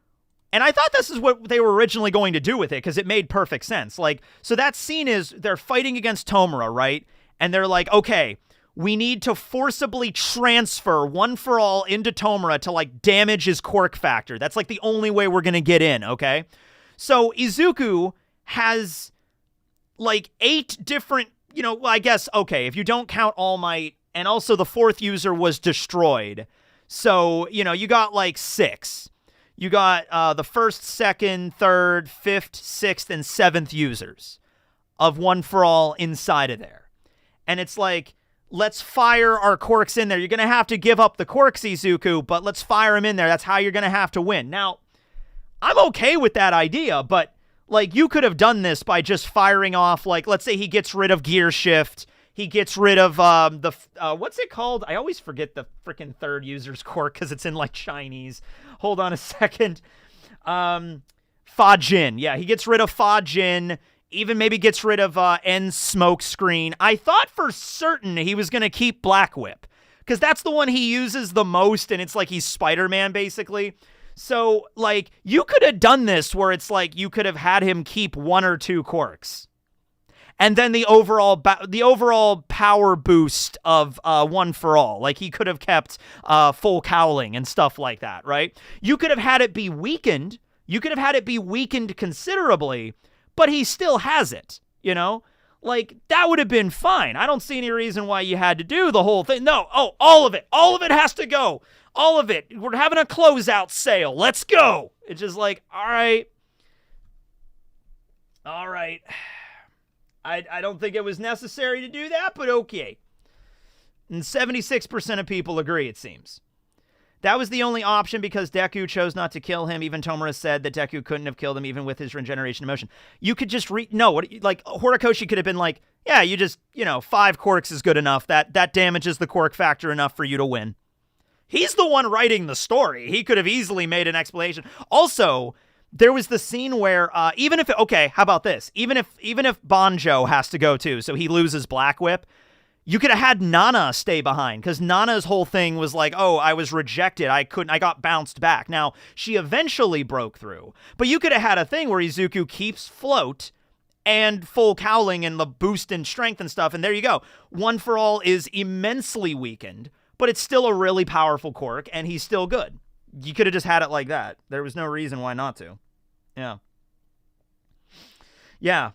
and I thought this is what they were originally going to do with it, because it made perfect sense. Like, so that scene is, they're fighting against Tomura, right? And they're like, okay, we need to forcibly transfer One for All into Tomura to, like, damage his quirk factor. That's, like, the only way we're going to get in, okay? So Izuku has, like, 8 different, I guess, okay, if you don't count All Might, and also the 4th user was destroyed. So, you got, like, 6. You got the 1st, 2nd, 3rd, 5th, 6th, and 7th users of One for All inside of there. And it's like, let's fire our quirks in there. You're going to have to give up the quirks, Izuku, but let's fire them in there. That's how you're going to have to win. Now, I'm okay with that idea, but, like, you could have done this by just firing off, like, let's say he gets rid of Gear Shift. He gets rid of what's it called? I always forget the freaking 3rd user's quirk because it's in, like, Chinese. Hold on a second. Fa Jin. Yeah, he gets rid of Fa Jin. Even maybe gets rid of N Smoke Screen. I thought for certain he was going to keep Black Whip, because that's the one he uses the most, and it's like he's Spider-Man, basically. So, like, you could have done this where it's like you could have had him keep 1 or 2 quirks. And then the overall power boost of One for All. Like, he could have kept full cowling and stuff like that, right? You could have had it be weakened. You could have had it be weakened considerably, but he still has it, Like, that would have been fine. I don't see any reason why you had to do the whole thing. No, all of it. All of it has to go. All of it. We're having a closeout sale. Let's go. It's just like, all right. All right. I don't think it was necessary to do that, but okay. And 76% of people agree, it seems. That was the only option because Deku chose not to kill him. Even Tomura said that Deku couldn't have killed him even with his regeneration emotion. You could just Horikoshi could have been like, yeah, you just, 5 quirks is good enough. That damages the quirk factor enough for you to win. He's the one writing the story. He could have easily made an explanation. Also, there was the scene where how about this? Even if Banjo has to go too, so he loses Black Whip, you could have had Nana stay behind, because Nana's whole thing was like, oh, I was rejected. I got bounced back. Now, she eventually broke through, but you could have had a thing where Izuku keeps float and full cowling and the boost in strength and stuff, and there you go. One for All is immensely weakened, but it's still a really powerful quirk, and he's still good. You could have just had it like that. There was no reason why not to. Yeah. Yeah.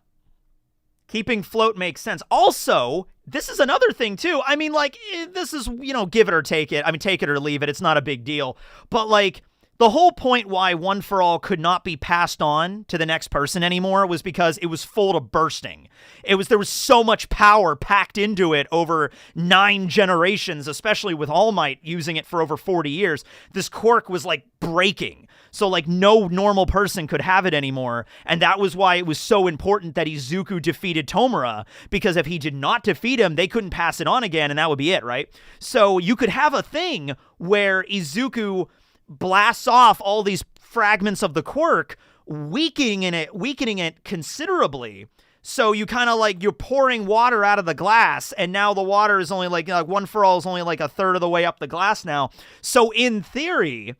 Keeping float makes sense. Also, this is another thing, too. I mean, like, this is, give it or take it. I mean, take it or leave it. It's not a big deal. But, like, the whole point why One for All could not be passed on to the next person anymore was because it was full to bursting. There was so much power packed into it over 9 generations, especially with All Might using it for over 40 years. This quirk was, like, breaking. So, like, no normal person could have it anymore. And that was why it was so important that Izuku defeated Tomura, because if he did not defeat him, they couldn't pass it on again, and that would be it, right? So you could have a thing where Izuku blasts off all these fragments of the quirk, weakening it considerably. So you kind of like, you're pouring water out of the glass, and now the water is only like One for All is only like a third of the way up the glass now. So in theory,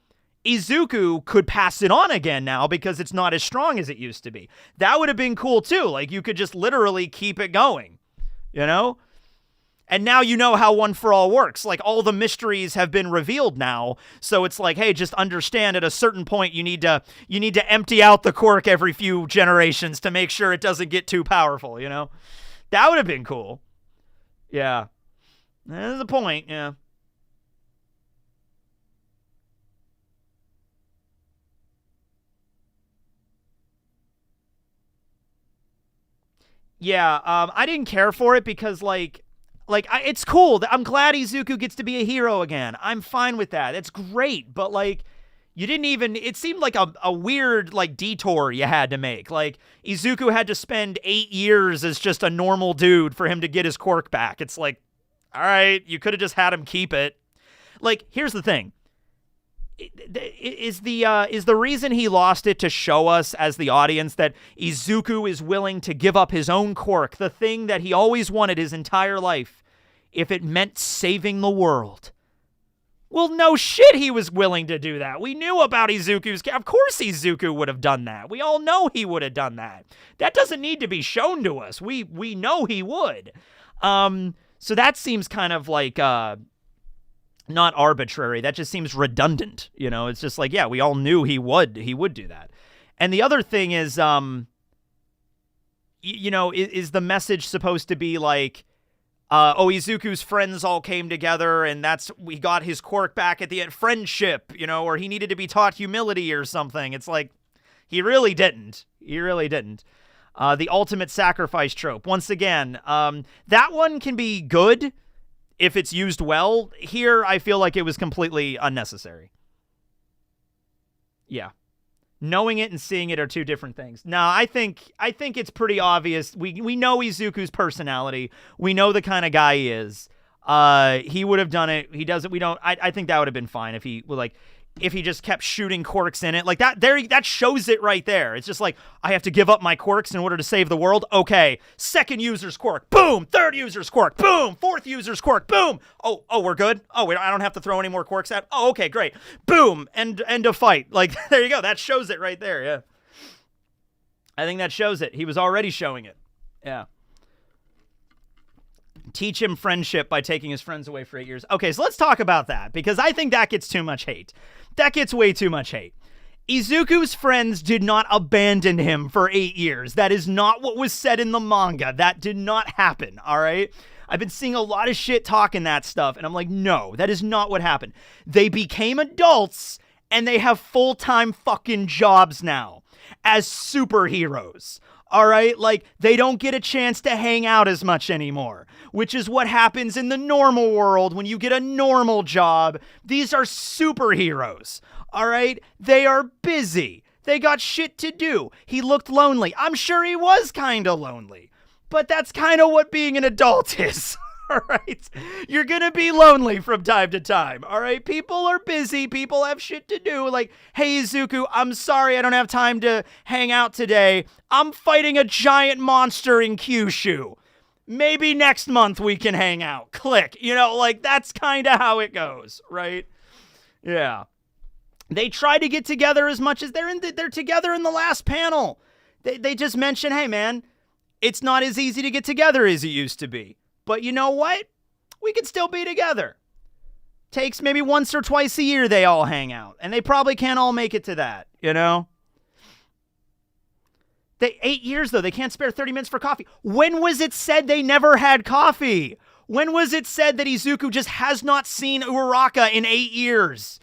Izuku could pass it on again now because it's not as strong as it used to be. That would have been cool too. Like, you could just literally keep it going, you know? And now you know how One for All works. Like, all the mysteries have been revealed now. So it's like, hey, just understand at a certain point you need to empty out the quirk every few generations to make sure it doesn't get too powerful, you know? That would have been cool. Yeah. That's the point, yeah. Yeah, I didn't care for it because, it's cool. I'm glad Izuku gets to be a hero again. I'm fine with that. It's great, but, like, you didn't even, it seemed like a weird, like, detour you had to make. Like, Izuku had to spend 8 years as just a normal dude for him to get his quirk back. It's like, all right, you could have just had him keep it. Like, here's the thing. Is the reason he lost it to show us as the audience that Izuku is willing to give up his own quirk, the thing that he always wanted his entire life, if it meant saving the world? Well, no shit, he was willing to do that. We knew about Izuku's. Of course Izuku would have done that. We all know he would have done that. That doesn't need to be shown to us. We know he would. So that seems kind of like not arbitrary. That just seems redundant. You know, it's just like, yeah, we all knew he would do that. And the other thing is, is the message supposed to be like, Izuku's friends all came together and we got his quirk back at the end, friendship, or he needed to be taught humility or something. It's like, he really didn't. The ultimate sacrifice trope. Once again, that one can be good if it's used well. Here, I feel like it was completely unnecessary. Yeah. Knowing it and seeing it are two different things. No, I think it's pretty obvious. We know Izuku's personality. We know the kind of guy he is. He would have done it. He doesn't. We don't. I think that would have been fine if he just kept shooting quirks in it like that. That shows it right there. It's just like, I have to give up my quirks in order to save the world. Okay, second user's quirk, boom. Third user's quirk, boom. Fourth user's quirk, boom. Oh, we're good. Oh, I don't have to throw any more quirks out. Oh, okay, great. Boom, end of fight. Like, there you go. That shows it right there. Yeah, I think that shows it. He was already showing it. Yeah. Teach him friendship by taking his friends away for 8 years. Okay, so let's talk about that, because I think that gets too much hate. That gets way too much hate. Izuku's friends did not abandon him for 8 years. That is not what was said in the manga. That did not happen, all right? I've been seeing a lot of shit talking that stuff, and I'm like, no, that is not what happened. They became adults, and they have full-time fucking jobs now as superheroes. All right, like, they don't get a chance to hang out as much anymore, which is what happens in the normal world when you get a normal job. These are superheroes, all right? They are busy. They got shit to do. He looked lonely. I'm sure he was kind of lonely, but that's kind of what being an adult is. All right, you're gonna be lonely from time to time. All right, people are busy. People have shit to do. Like, hey, Izuku, I'm sorry I don't have time to hang out today. I'm fighting a giant monster in Kyushu. Maybe next month we can hang out. Click. Like, that's kind of how it goes, right? Yeah. They try to get together as much as they're together in the last panel. They just mention, hey, man, it's not as easy to get together as it used to be. But you know what? We can still be together. Takes maybe once or twice a year they all hang out. And they probably can't all make it to that, They 8 years, though. They can't spare 30 minutes for coffee. When was it said they never had coffee? When was it said that Izuku just has not seen Uraraka in 8 years?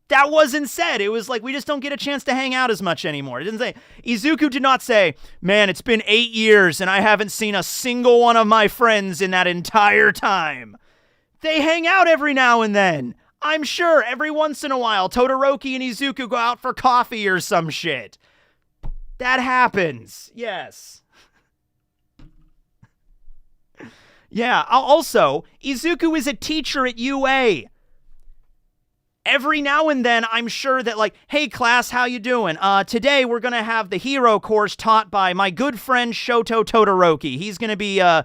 That wasn't said. It was like, we just don't get a chance to hang out as much anymore. It didn't say, Izuku did not say, man, it's been 8 years and I haven't seen a single one of my friends in that entire time. They hang out every now and then. I'm sure every once in a while, Todoroki and Izuku go out for coffee or some shit. That happens. Yes. Yeah. Also, Izuku is a teacher at UA. every now and then, I'm sure that like, hey class, how you doing? Today we're gonna have the hero course taught by my good friend Shoto Todoroki. He's gonna be a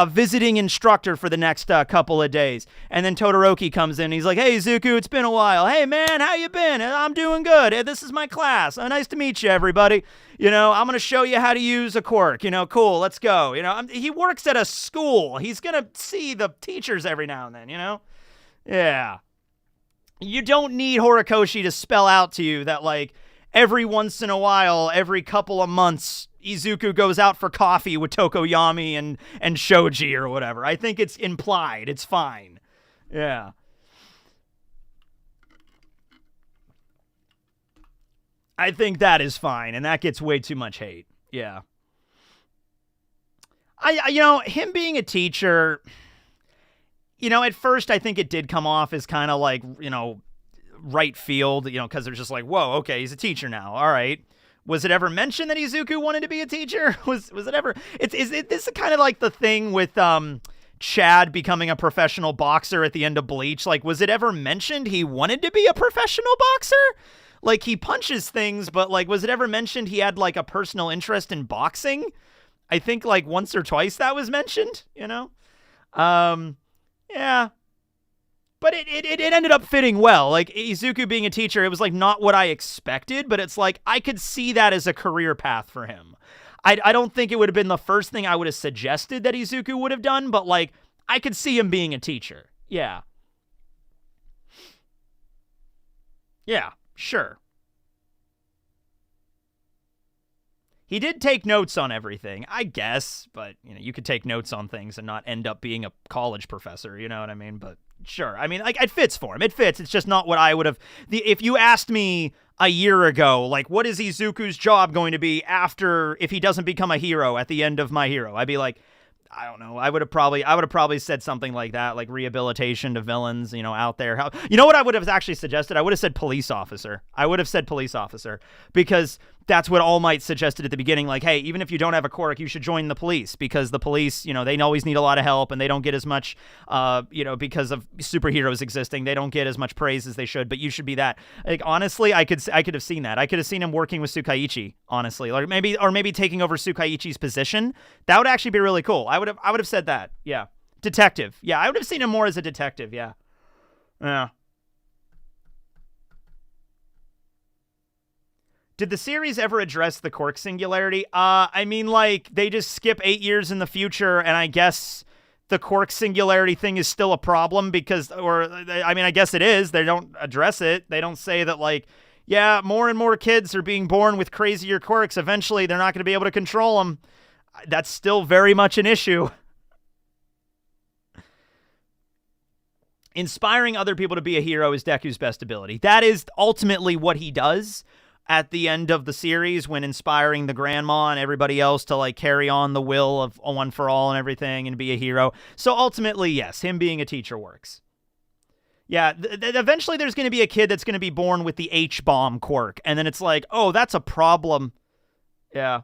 visiting instructor for the next couple of days. And then Todoroki comes in. And he's like, hey Zuko, it's been a while. Hey man, how you been? I'm doing good. Hey, this is my class. Nice to meet you, everybody. You know, I'm gonna show you how to use a quirk. You know, cool. Let's go. You know, he works at a school. He's gonna see the teachers every now and then. You know, yeah. You don't need Horikoshi to spell out to you that, like, every once in a while, every couple of months, Izuku goes out for coffee with Tokoyami and Shoji or whatever. I think it's implied. It's fine. Yeah. I think that is fine, and that gets way too much hate. Yeah. You know, him being a teacher... You know, at first, I think it did come off as kind of like, you know, right field, you know, because they're just like, whoa, okay, he's a teacher now. All right. Was it ever mentioned that Izuku wanted to be a teacher? Was it ever? This is kind of like the thing with Chad becoming a professional boxer at the end of Bleach. Like, was it ever mentioned he wanted to be a professional boxer? Like, he punches things, but, like, was it ever mentioned he had, like, a personal interest in boxing? I think, like, once or twice that was mentioned, you know? Yeah. But it ended up fitting well. Like, Izuku being a teacher, it was, like, not what I expected, but it's like, I could see that as a career path for him. I don't think it would have been the first thing I would have suggested that Izuku would have done, but, like, I could see him being a teacher. Yeah. Yeah, sure. He did take notes on everything, I guess, but, you know, you could take notes on things and not end up being a college professor, you know what I mean? But sure, I mean, like, it fits for him. It fits. It's just not what I would have... If you asked me a year ago, like, what is Izuku's job going to be after, if he doesn't become a hero at the end of My Hero? I'd be like, I don't know. I would have probably said something like that, like rehabilitation to villains, you know, out there. You know what I would have actually suggested? I would have said police officer. I would have said police officer, because that's what All Might suggested at the beginning. Like, hey, even if you don't have a quirk, you should join the police, because the police, you know, they always need a lot of help, and they don't get as much, you know, because of superheroes existing, they don't get as much praise as they should. But you should be that. Like, honestly, I could have seen that. I could have seen him working with Tsukaichi. Honestly, like maybe taking over Tsukaichi's position. That would actually be really cool. I would have said that. Yeah, detective. Yeah, I would have seen him more as a detective. Yeah. Yeah. Did the series ever address the quirk singularity? I mean, like, they just skip 8 years in the future, and I guess the quirk singularity thing is still a problem because, I mean, I guess it is. They don't address it. They don't say that, like, yeah, more and more kids are being born with crazier quirks. Eventually, they're not going to be able to control them. That's still very much an issue. Inspiring other people to be a hero is Deku's best ability. That is ultimately what he does at the end of the series, when inspiring the grandma and everybody else to, like, carry on the will of One for All and everything and be a hero. So ultimately, yes, him being a teacher works. Yeah, eventually there's going to be a kid that's going to be born with the H-bomb quirk, and then it's like, oh, that's a problem. Yeah.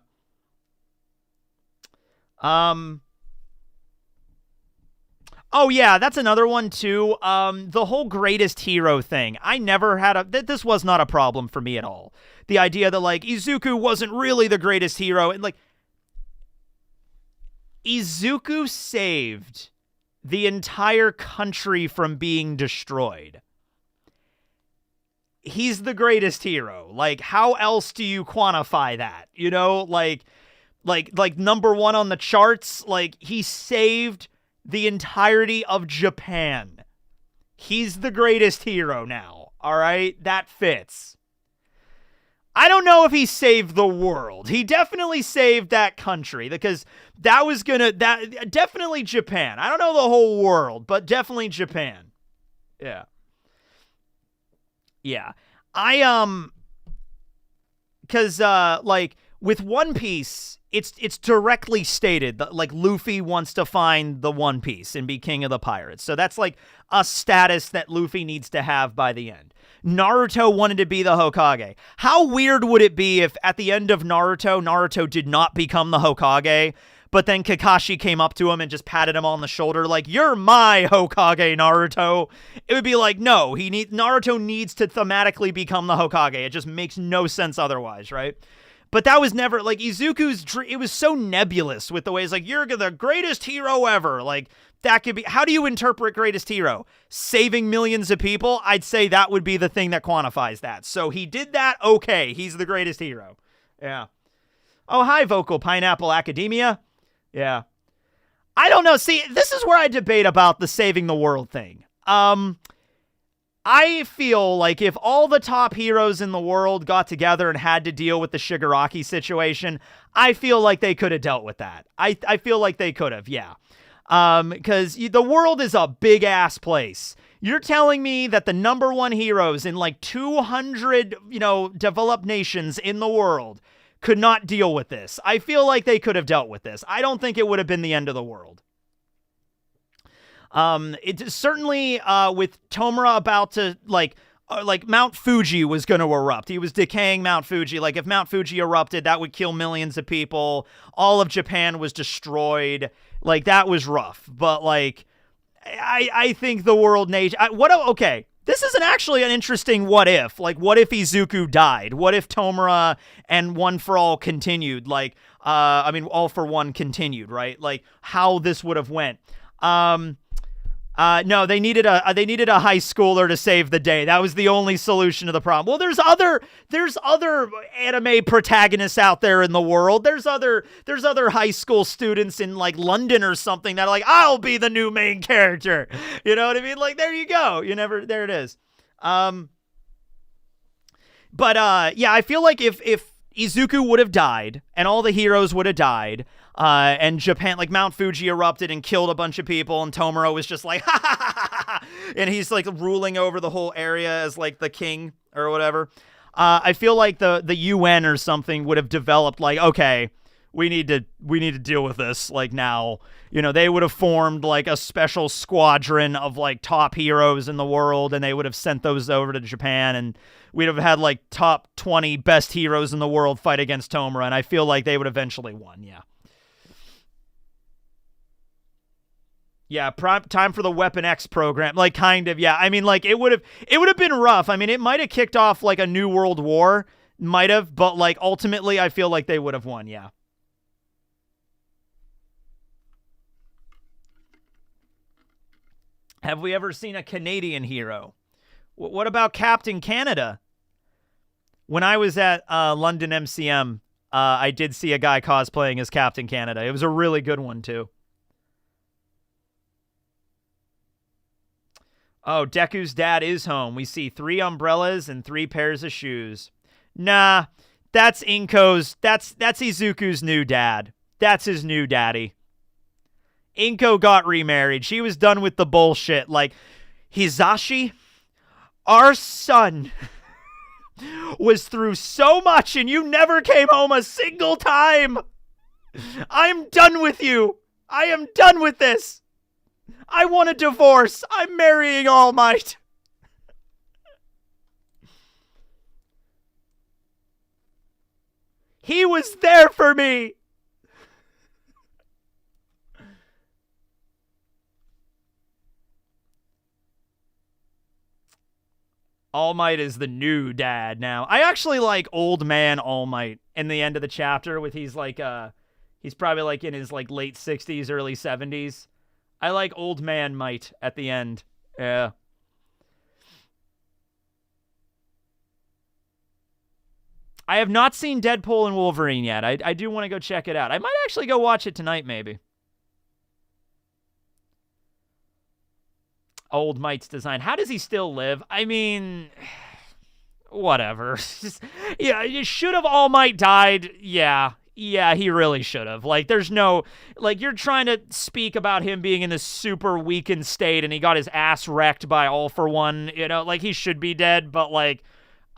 Oh, yeah, that's another one, too. The whole greatest hero thing. I never had this was not a problem for me at all. The idea that, like, Izuku wasn't really the greatest hero. And, like, Izuku saved the entire country from being destroyed. He's the greatest hero. Like, how else do you quantify that? You know, like number one on the charts. Like, he saved the entirety of Japan. He's the greatest hero now. All right? That fits. I don't know if he saved the world. He definitely saved that country, because that was definitely Japan. I don't know the whole world, but definitely Japan. Yeah. Yeah. Because, like, with One Piece, it's directly stated that, like, Luffy wants to find the One Piece and be king of the pirates. So that's, like, a status that Luffy needs to have by the end. Naruto wanted to be the Hokage. How weird would it be if at the end of Naruto did not become the Hokage, but then Kakashi came up to him and just patted him on the shoulder like, "You're my Hokage, Naruto." It would be like, no, Naruto needs to thematically become the Hokage. It just makes no sense otherwise, right? But that was never, like, Izuku's, it was so nebulous with the ways, like, "You're the greatest hero ever." Like, that could be, how do you interpret greatest hero? Saving millions of people? I'd say that would be the thing that quantifies that. So he did that, okay, he's the greatest hero. Yeah. Oh, hi, Vocal Pineapple Academia. Yeah. I don't know. See, this is where I debate about the saving the world thing. I feel like if all the top heroes in the world got together and had to deal with the Shigaraki situation, I feel like they could have dealt with that. I feel like they could have, yeah. Because the world is a big-ass place. You're telling me that the number one heroes in like 200, developed nations in the world could not deal with this. I feel like they could have dealt with this. I don't think it would have been the end of the world. It certainly, with Tomura about to, like Mount Fuji was going to erupt. He was decaying Mount Fuji. Like, if Mount Fuji erupted, that would kill millions of people. All of Japan was destroyed. Like, that was rough. But, like, I think the world okay, this isn't actually an interesting what if. Like, what if Izuku died? What if Tomura and One for All continued? Like, All for One continued, right? Like, how this would have went. No, they needed a high schooler to save the day. That was the only solution to the problem. Well, there's other anime protagonists out there in the world. There's other high school students in like London or something that are like, "I'll be the new main character." You know what I mean? Like, there you go. There it is. Yeah, I feel like if Izuku would have died and all the heroes would have died, and Japan, like Mount Fuji erupted and killed a bunch of people, and Tomura was just like, "Ha ha ha ha ha," and he's like ruling over the whole area as like the king or whatever. I feel like the UN or something would have developed like, okay, we need to deal with this like now. They would have formed like a special squadron of like top heroes in the world, and they would have sent those over to Japan, and we'd have had like top 20 best heroes in the world fight against Tomura, and I feel like they would eventually won. Yeah. Yeah, time for the Weapon X program. Like, kind of, yeah. I mean, like, it would have been rough. I mean, it might have kicked off like a new world war, might have, but like ultimately I feel like they would have won, yeah. Have we ever seen a Canadian hero? What about Captain Canada? When I was at London MCM, I did see a guy cosplaying as Captain Canada. It was a really good one, too. Oh, Deku's dad is home. We see 3 umbrellas and 3 pairs of shoes. Nah, that's Inko's. That's Izuku's new dad. That's his new daddy. Inko got remarried. She was done with the bullshit. Like, Hisashi, our son was through so much and you never came home a single time. I'm done with you. I am done with this. I want a divorce. I'm marrying All Might. He was there for me. All Might is the new dad now. I actually like old man All Might in the end of the chapter with he's probably like in his like late 60s, early 70s. I like old man Might at the end. Yeah. I have not seen Deadpool and Wolverine yet. I do want to go check it out. I might actually go watch it tonight, maybe. Old Might's design. How does he still live? I mean, whatever. Yeah, you should have All Might died. Yeah, he really should have. Like, there's no, like, you're trying to speak about him being in this super weakened state and he got his ass wrecked by All for One, like, he should be dead, but, like,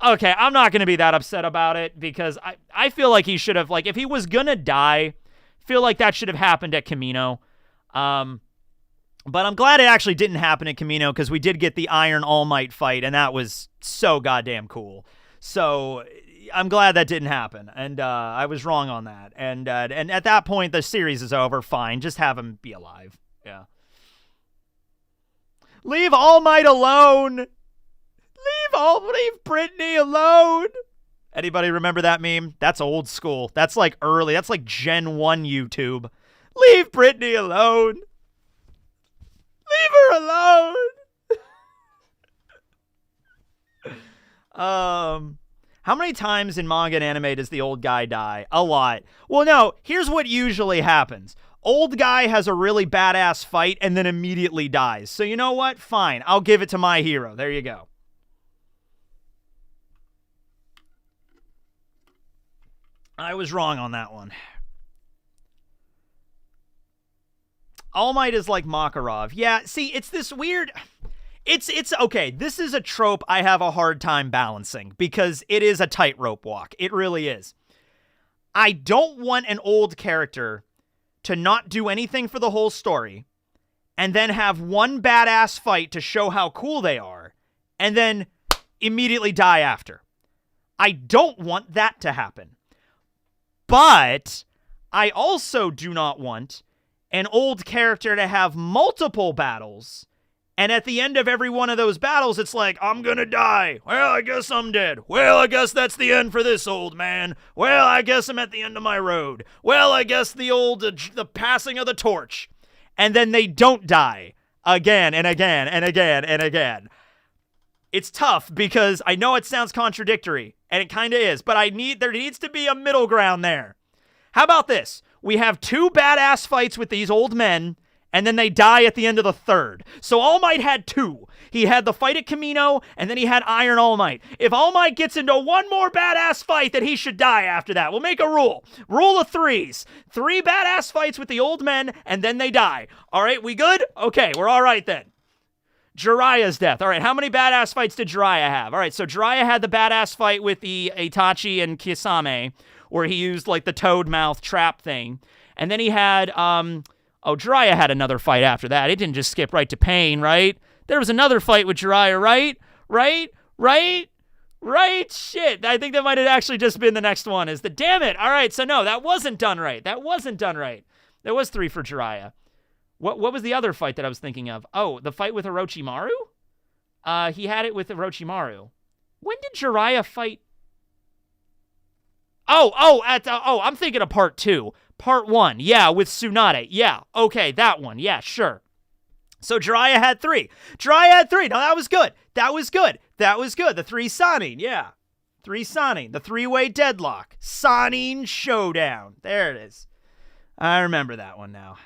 okay, I'm not going to be that upset about it because I feel like he should have, like, if he was going to die, I feel like that should have happened at Kamino. But I'm glad it actually didn't happen at Kamino because we did get the Iron All Might fight, and that was so goddamn cool. So I'm glad that didn't happen, and I was wrong on that. And at that point, the series is over. Fine, just have him be alive. Yeah. Leave All Might alone. Leave Brittany alone. Anybody remember that meme? That's old school. That's like early. That's like Gen 1 YouTube. Leave Brittany alone. Leave her alone. How many times in manga and anime does the old guy die? A lot. Well, no, here's what usually happens. Old guy has a really badass fight and then immediately dies. So you know what? Fine. I'll give it to my hero. There you go. I was wrong on that one. All Might is like Makarov. Yeah, see, it's this weird... It's okay. This is a trope I have a hard time balancing because it is a tightrope walk. It really is. I don't want an old character to not do anything for the whole story and then have one badass fight to show how cool they are and then immediately die after. I don't want that to happen. But I also do not want an old character to have multiple battles, and at the end of every one of those battles, it's like, I'm gonna die. Well, I guess I'm dead. Well, I guess that's the end for this old man. Well, I guess I'm at the end of my road. Well, I guess the passing of the torch. And then they don't die again and again and again and again. It's tough because I know it sounds contradictory, and it kind of is, but there needs to be a middle ground there. How about this? We have two badass fights with these old men, and then they die at the end of the third. So All Might had two. He had the fight at Camino, and then he had Iron All Might. If All Might gets into one more badass fight, then he should die after that. We'll make a rule. Rule of threes. 3 badass fights with the old men, and then they die. All right, we good? Okay, we're all right then. Jiraiya's death. All right, how many badass fights did Jiraiya have? All right, so Jiraiya had the badass fight with the Itachi and Kisame, where he used like the toad mouth trap thing. And then he had... Jiraiya had another fight after that. It didn't just skip right to pain, right? There was another fight with Jiraiya, right? Right? Shit. I think that might have actually just been the next one. Damn it. All right, so no, that wasn't done right. There was 3 for Jiraiya. What was the other fight that I was thinking of? Oh, the fight with Orochimaru? He had it with Orochimaru. When did Jiraiya fight? I'm thinking of part 2. Part 1, yeah, with Tsunade. Yeah, okay, that one. Yeah, sure. So Jiraiya had 3. No, that was good. The 3 Sannin, yeah. 3 Sannin. The 3-way deadlock. Sannin Showdown. There it is. I remember that one now.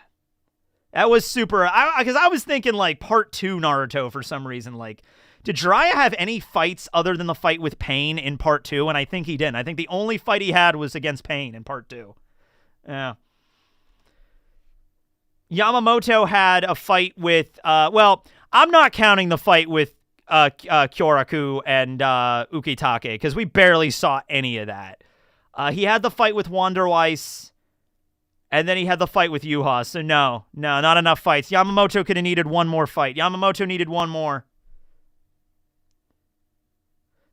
That was super... Because I was thinking, like, part 2 Naruto for some reason. Like, did Jiraiya have any fights other than the fight with Pain in part 2? And I think he didn't. I think the only fight he had was against Pain in part 2. Yeah. Yamamoto had a fight with, I'm not counting the fight with Kyoraku and Ukitake, because we barely saw any of that. He had the fight with Wanderweiss, and then he had the fight with Yuha, so no, not enough fights. Yamamoto could have needed one more fight. Yamamoto needed one more.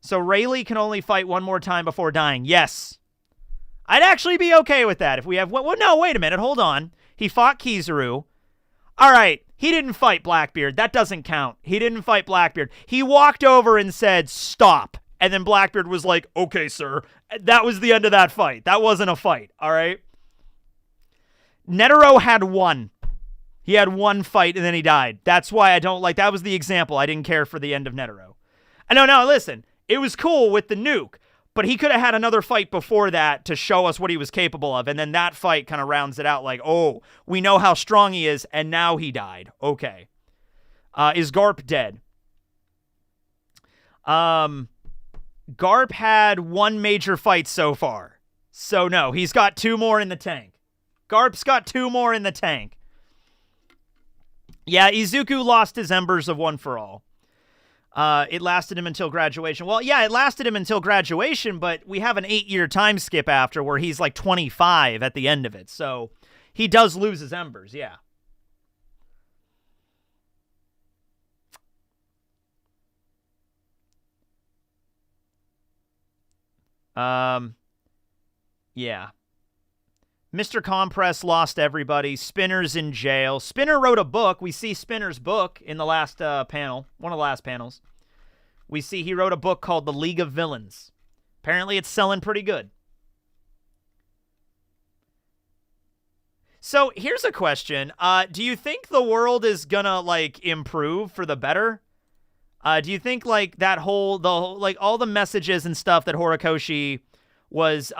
So Rayleigh can only fight one more time before dying. Yes. I'd actually be okay with that if we have... Well, no, wait a minute. Hold on. He fought Kizaru. All right. He didn't fight Blackbeard. That doesn't count. He didn't fight Blackbeard. He walked over and said, stop. And then Blackbeard was like, okay, sir. That was the end of that fight. That wasn't a fight. All right. Netero had 1. He had 1 fight and then he died. That's why I don't like... That was the example. I didn't care for the end of Netero. No, listen. It was cool with the nuke. But he could have had another fight before that to show us what he was capable of. And then that fight kind of rounds it out like, oh, we know how strong he is, and now he died. Okay. Is Garp dead? Garp had 1 major fight so far. So no, he's got 2 more in the tank. Garp's got 2 more in the tank. Yeah, Izuku lost his embers of One for All. It lasted him until graduation. Well, yeah, it lasted him until graduation, but we have an 8-year time skip after where he's like 25 at the end of it. So he does lose his embers, yeah. Yeah. Mr. Compress lost everybody. Spinner's in jail. Spinner wrote a book. We see Spinner's book in the last panel, one of the last panels. We see he wrote a book called The League of Villains. Apparently it's selling pretty good. So here's a question. Do you think the world is gonna, like, improve for the better? Do you think, like, like, all the messages and stuff that Horikoshi was,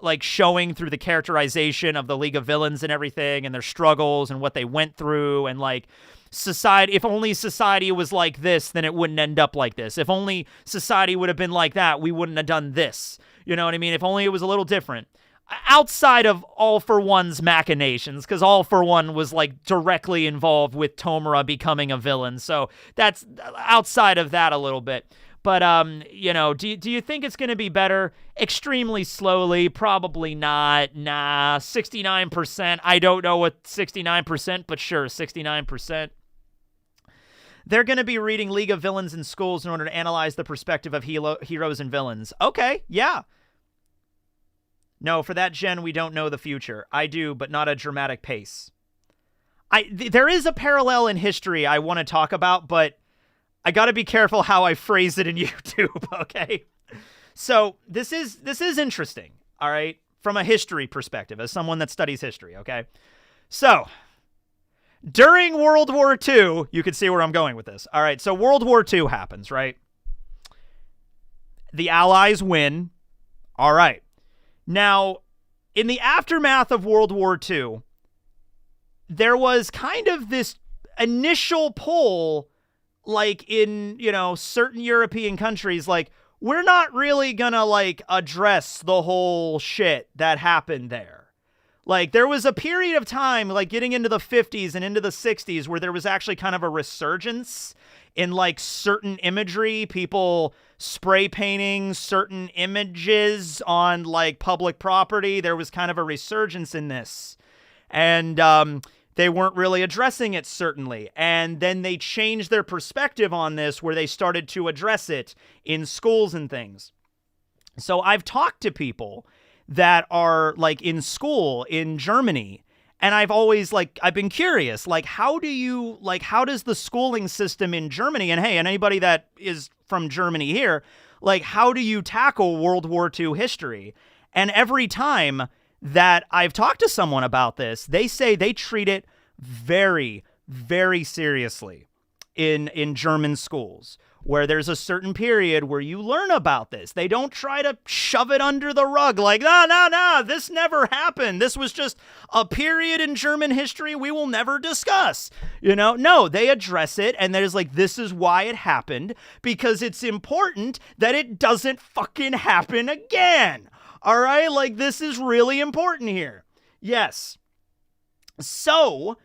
like, showing through the characterization of the League of Villains and everything and their struggles and what they went through and, like, society, if only society was like this, then it wouldn't end up like this. If only society would have been like that, we wouldn't have done this. You know what I mean? If only it was a little different. Outside of All for One's machinations, because All for One was, like, directly involved with Tomura becoming a villain. So that's outside of that a little bit. But, you know, do you think it's going to be better? Extremely slowly, probably not. Nah, 69%. I don't know what 69%, but sure, 69%. They're going to be reading League of Villains in schools in order to analyze the perspective of heroes and villains. Okay, yeah. No, for that gen, we don't know the future. I do, but not a dramatic pace. There is a parallel in history I want to talk about, but I got to be careful how I phrase it in YouTube, okay? So this is interesting, all right, from a history perspective, as someone that studies history, okay? So during World War II, you can see where I'm going with this. All right, so World War II happens, right? The Allies win. All right. Now, in the aftermath of World War II, there was kind of this initial pull, like, in, you know, certain European countries, like, we're not really gonna, like, address the whole shit that happened there. Like, there was a period of time, like, getting into the 50s and into the 60s, where there was actually kind of a resurgence in, like, certain imagery, people spray painting certain images on, like, public property. There was kind of a resurgence in this. And they weren't really addressing it, certainly. And then they changed their perspective on this, where they started to address it in schools and things. So I've talked to people that are, like, in school in Germany, and I've always, like, I've been curious, like, how does the schooling system in Germany, and hey, and anybody that is from Germany here, like, how do you tackle World War II history? And every time that I've talked to someone about this, they say they treat it very, very seriously in German schools, where there's a certain period where you learn about this. They don't try to shove it under the rug like, no, this never happened. This was just a period in German history we will never discuss. You know, no, they address it, and there's like, this is why it happened, because it's important that it doesn't fucking happen again. All right? Like, this is really important here. Yes. So,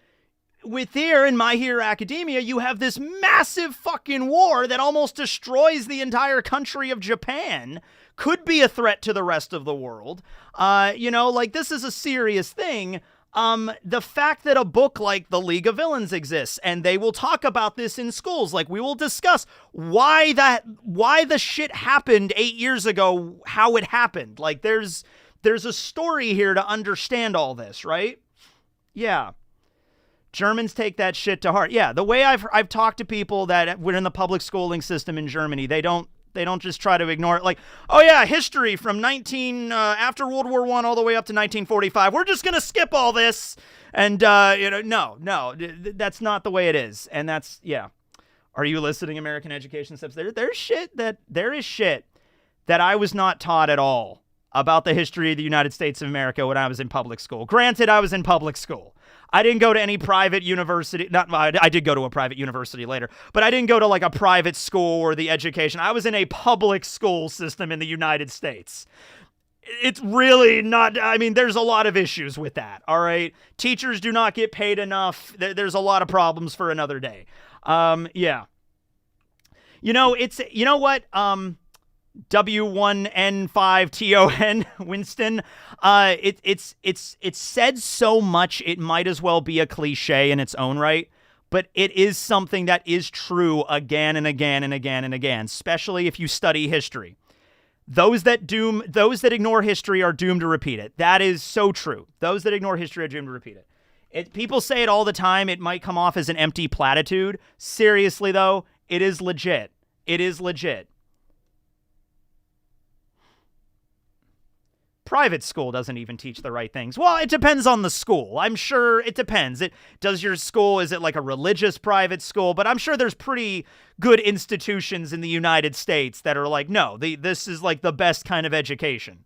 with here in My Hero Academia, you have this massive fucking war that almost destroys the entire country of Japan. Could be a threat to the rest of the world. You know, like, this is a serious thing. The fact that a book like The League of Villains exists, and they will talk about this in schools, like, we will discuss why the shit happened 8 years ago, how it happened. Like, there's a story here to understand all this, right? Yeah. Germans take that shit to heart. Yeah, the way I've talked to people that were in the public schooling system in Germany, they don't just try to ignore it. Like, oh yeah, history from after World War I all the way up to 1945. We're just gonna skip all this, and no, that's not the way it is. And that's, yeah. Are you listening, American education steps? There is shit that I was not taught at all about the history of the United States of America when I was in public school. Granted, I was in public school. I didn't go to any private university. I did go to a private university later, but I didn't go to like a private school or the education. I was in a public school system in the United States. It's really not, I mean, there's a lot of issues with that, all right? Teachers do not get paid enough. There's a lot of problems for another day. Yeah. You know what? W1N5TON, Winston. It's said so much it might as well be a cliche in its own right, but it is something that is true again and again and again and again, especially if you study history. Those that ignore history are doomed to repeat it. That is so true. Those that ignore history are doomed to repeat it. People say it all the time. It might come off as an empty platitude. Seriously, though, it is legit. It is legit. Private school doesn't even teach the right things. Well, it depends on the school. I'm sure it depends. Does your school, is it like a religious private school? But I'm sure there's pretty good institutions in the United States that are like, no, this is like the best kind of education.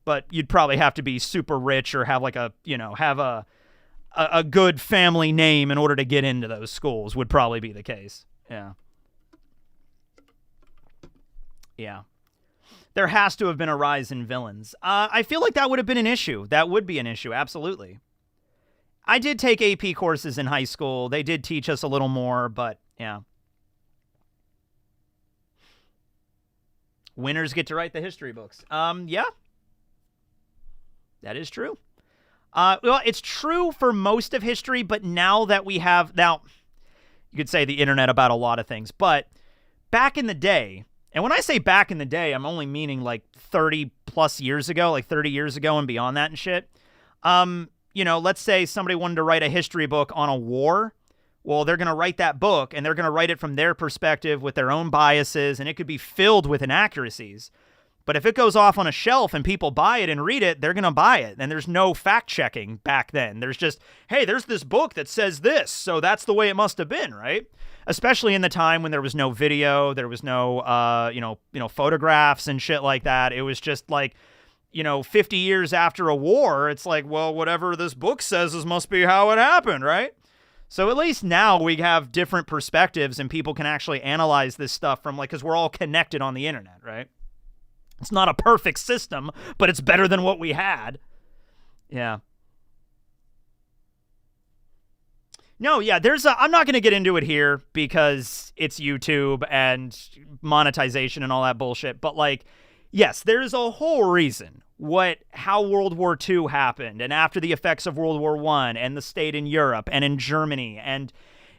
But you'd probably have to be super rich or have like have a good family name in order to get into those schools would probably be the case. Yeah. Yeah. There has to have been a rise in villains. I feel like that would have been an issue. That would be an issue, absolutely. I did take AP courses in high school. They did teach us a little more, but yeah. Winners get to write the history books. Yeah. That is true. Well, it's true for most of history, but now that we have... Now, you could say the internet about a lot of things, but back in the day... And when I say back in the day, I'm only meaning like 30 plus years ago, like 30 years ago and beyond that and shit. Let's say somebody wanted to write a history book on a war. Well, they're going to write that book and they're going to write it from their perspective with their own biases, and it could be filled with inaccuracies. But if it goes off on a shelf and people buy it and read it, they're going to buy it. And there's no fact checking back then. There's just, hey, there's this book that says this, so that's the way it must have been, right? Especially in the time when there was no video, there was no, photographs and shit like that. It was just like, 50 years after a war, it's like, well, whatever this book says must be how it happened, right? So at least now we have different perspectives and people can actually analyze this stuff from because we're all connected on the internet, right? It's not a perfect system, but it's better than what we had. Yeah. No, yeah, I'm not going to get into it here because it's YouTube and monetization and all that bullshit. But yes, there's a whole reason how World War II happened and after the effects of World War I and the state in Europe and in Germany. And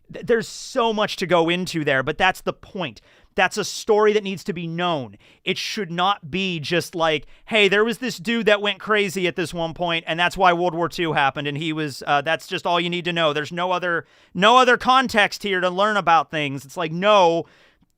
there's so much to go into there, but that's the point. That's a story that needs to be known. It should not be just like, hey, there was this dude that went crazy at this one point, and that's why World War II happened, and he was, that's just all you need to know. There's no other context here to learn about things. It's like, no,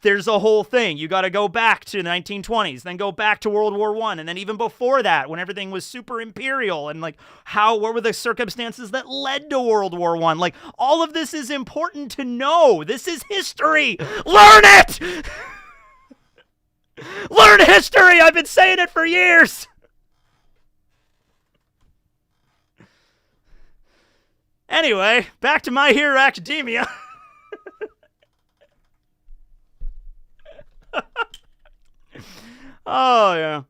there's a whole thing. You got to go back to the 1920s, then go back to World War I, and then even before that, when everything was super imperial, and what were the circumstances that led to World War I? All of this is important to know. This is history. Learn it! Learn history! I've been saying it for years! Anyway, back to My Hero Academia. Oh, yeah.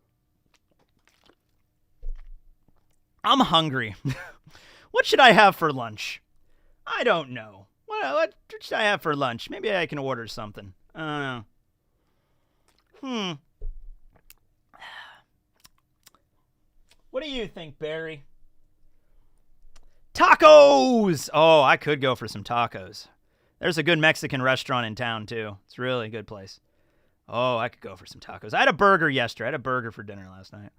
I'm hungry. What should I have for lunch? I don't know. What should I have for lunch? Maybe I can order something. I don't know. What do you think, Barry? Tacos! Oh, I could go for some tacos. There's a good Mexican restaurant in town, too. It's really a good place. Oh, I could go for some tacos. I had a burger yesterday. I had a burger for dinner last night.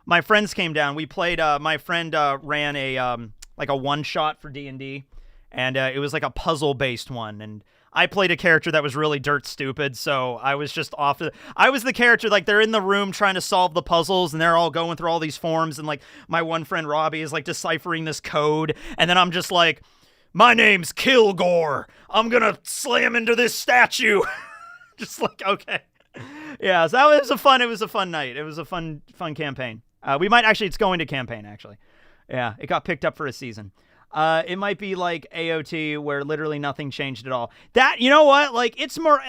My friends came down. We played, my friend ran a one-shot for D&D, and it was like a puzzle-based one, and I played a character that was really dirt stupid, so I was just off. I was the character, they're in the room trying to solve the puzzles, and they're all going through all these forms, and, my one friend Robbie is, deciphering this code, and then I'm just like, my name's Kilgore. I'm gonna slam into this statue. Just okay. Yeah, so it was a fun night. It was a fun campaign. It's going to campaign, actually. Yeah, it got picked up for a season. It might be like AOT where literally nothing changed at all. That, you know what? It's more,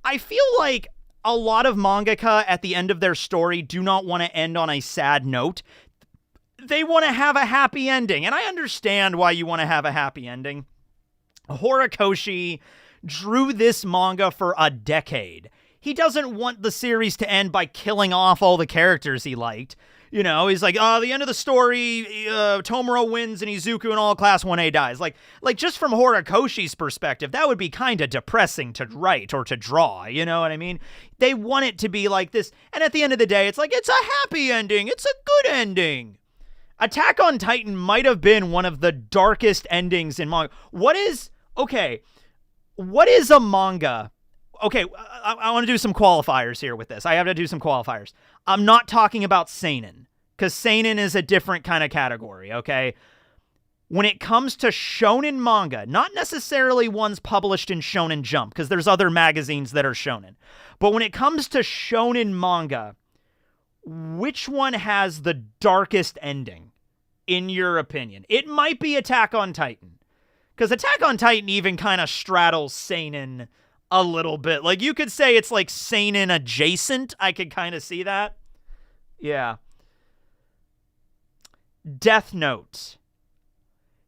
I feel like a lot of mangaka at the end of their story do not want to end on a sad note. They want to have a happy ending, and I understand why you want to have a happy ending. Horikoshi drew this manga for a decade. He doesn't want the series to end by killing off all the characters he liked. You know, he's like, oh, the end of the story, Tomura wins and Izuku and all Class 1A dies. Like just from Horikoshi's perspective, that would be kind of depressing to write or to draw, you know what I mean? They want it to be like this, and at the end of the day, it's like, it's a happy ending, it's a good ending. Attack on Titan might have been one of the darkest endings in manga. What is a manga? Okay, I want to do some qualifiers here with this. I have to do some qualifiers. I'm not talking about seinen, because seinen is a different kind of category, okay? When it comes to shonen manga, not necessarily ones published in Shonen Jump, because there's other magazines that are shonen, but when it comes to shonen manga, which one has the darkest ending, in your opinion? It might be Attack on Titan, because Attack on Titan even kind of straddles seinen a little bit. Like, you could say it's like seinen adjacent. I could kind of see that. Yeah. Death Note.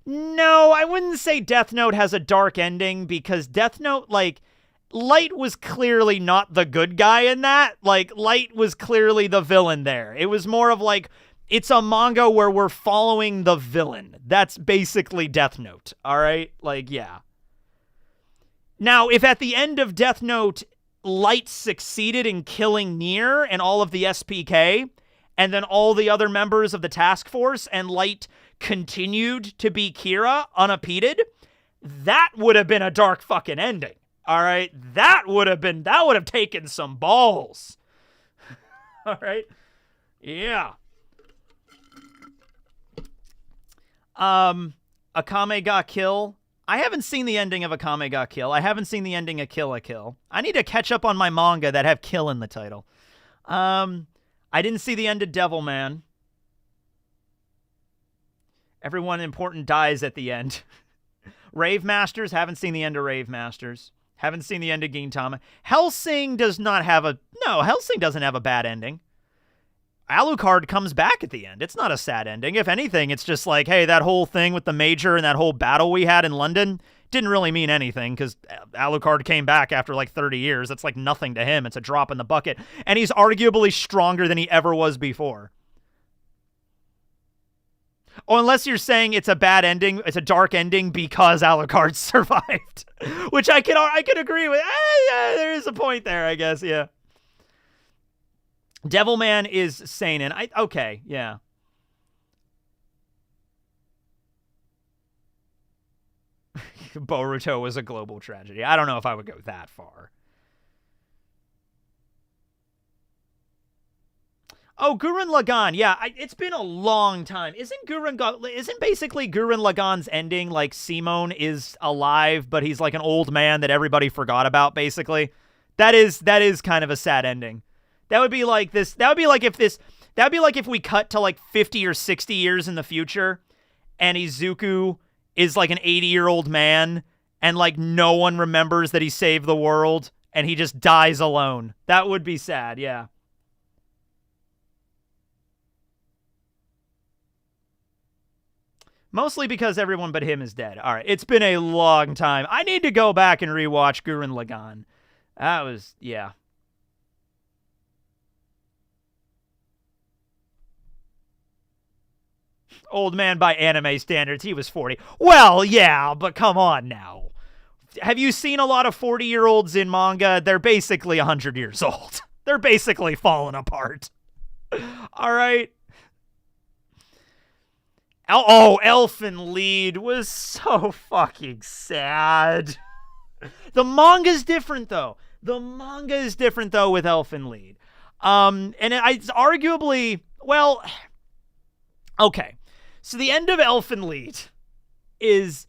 No, I wouldn't say Death Note has a dark ending, because Death Note, like, Light was clearly not the good guy in that. Like, Light was clearly the villain there. It was more of like, it's a manga where we're following the villain. That's basically Death Note, all right? Like, yeah. Now, if at the end of Death Note, Light succeeded in killing Nier and all of the SPK, and then all the other members of the task force, and Light continued to be Kira unimpeded, that would have been a dark fucking ending. All right? That would have taken some balls. All right? Yeah. Akame ga Kill. I haven't seen the ending of Akame ga Kill. I haven't seen the ending of Kill la Kill. I need to catch up on my manga that have Kill in the title. I didn't see the end of Devilman. Everyone important dies at the end. Rave Masters, haven't seen the end of Rave Masters. Haven't seen the end of Gintama. Hellsing doesn't have a bad ending. Alucard comes back at the end. It's not a sad ending. If anything, it's just like, hey, that whole thing with the Major and that whole battle we had in London didn't really mean anything, because Alucard came back after like 30 years. That's like nothing to him. It's a drop in the bucket. And he's arguably stronger than he ever was before. Oh, unless you're saying it's a bad ending, it's a dark ending because Alucard survived. Which I could agree with. Yeah, there is a point there, I guess, yeah. Devilman is seinen. Okay, yeah. Boruto was a global tragedy. I don't know if I would go that far. Oh, Gurren Lagann. Yeah, it's been a long time. Isn't basically Gurren Lagann's ending like Simone is alive, but he's like an old man that everybody forgot about, basically? That is kind of a sad ending. That would be like this. That would be like if we cut to like 50 or 60 years in the future, and Izuku is like an 80-year-old man, and like no one remembers that he saved the world, and he just dies alone. That would be sad, yeah. Mostly because everyone but him is dead. All right, it's been a long time. I need to go back and rewatch Gurren Lagann. That was, yeah. Old man by anime standards, he was 40. Well, yeah, but come on now. Have you seen a lot of 40-year-olds in manga? They're basically 100 years old. They're basically falling apart. All right. Elfen Lied was so fucking sad. The manga's different, though. With Elfen Lied. And it's arguably, well, okay. So the end of Elfen Lied is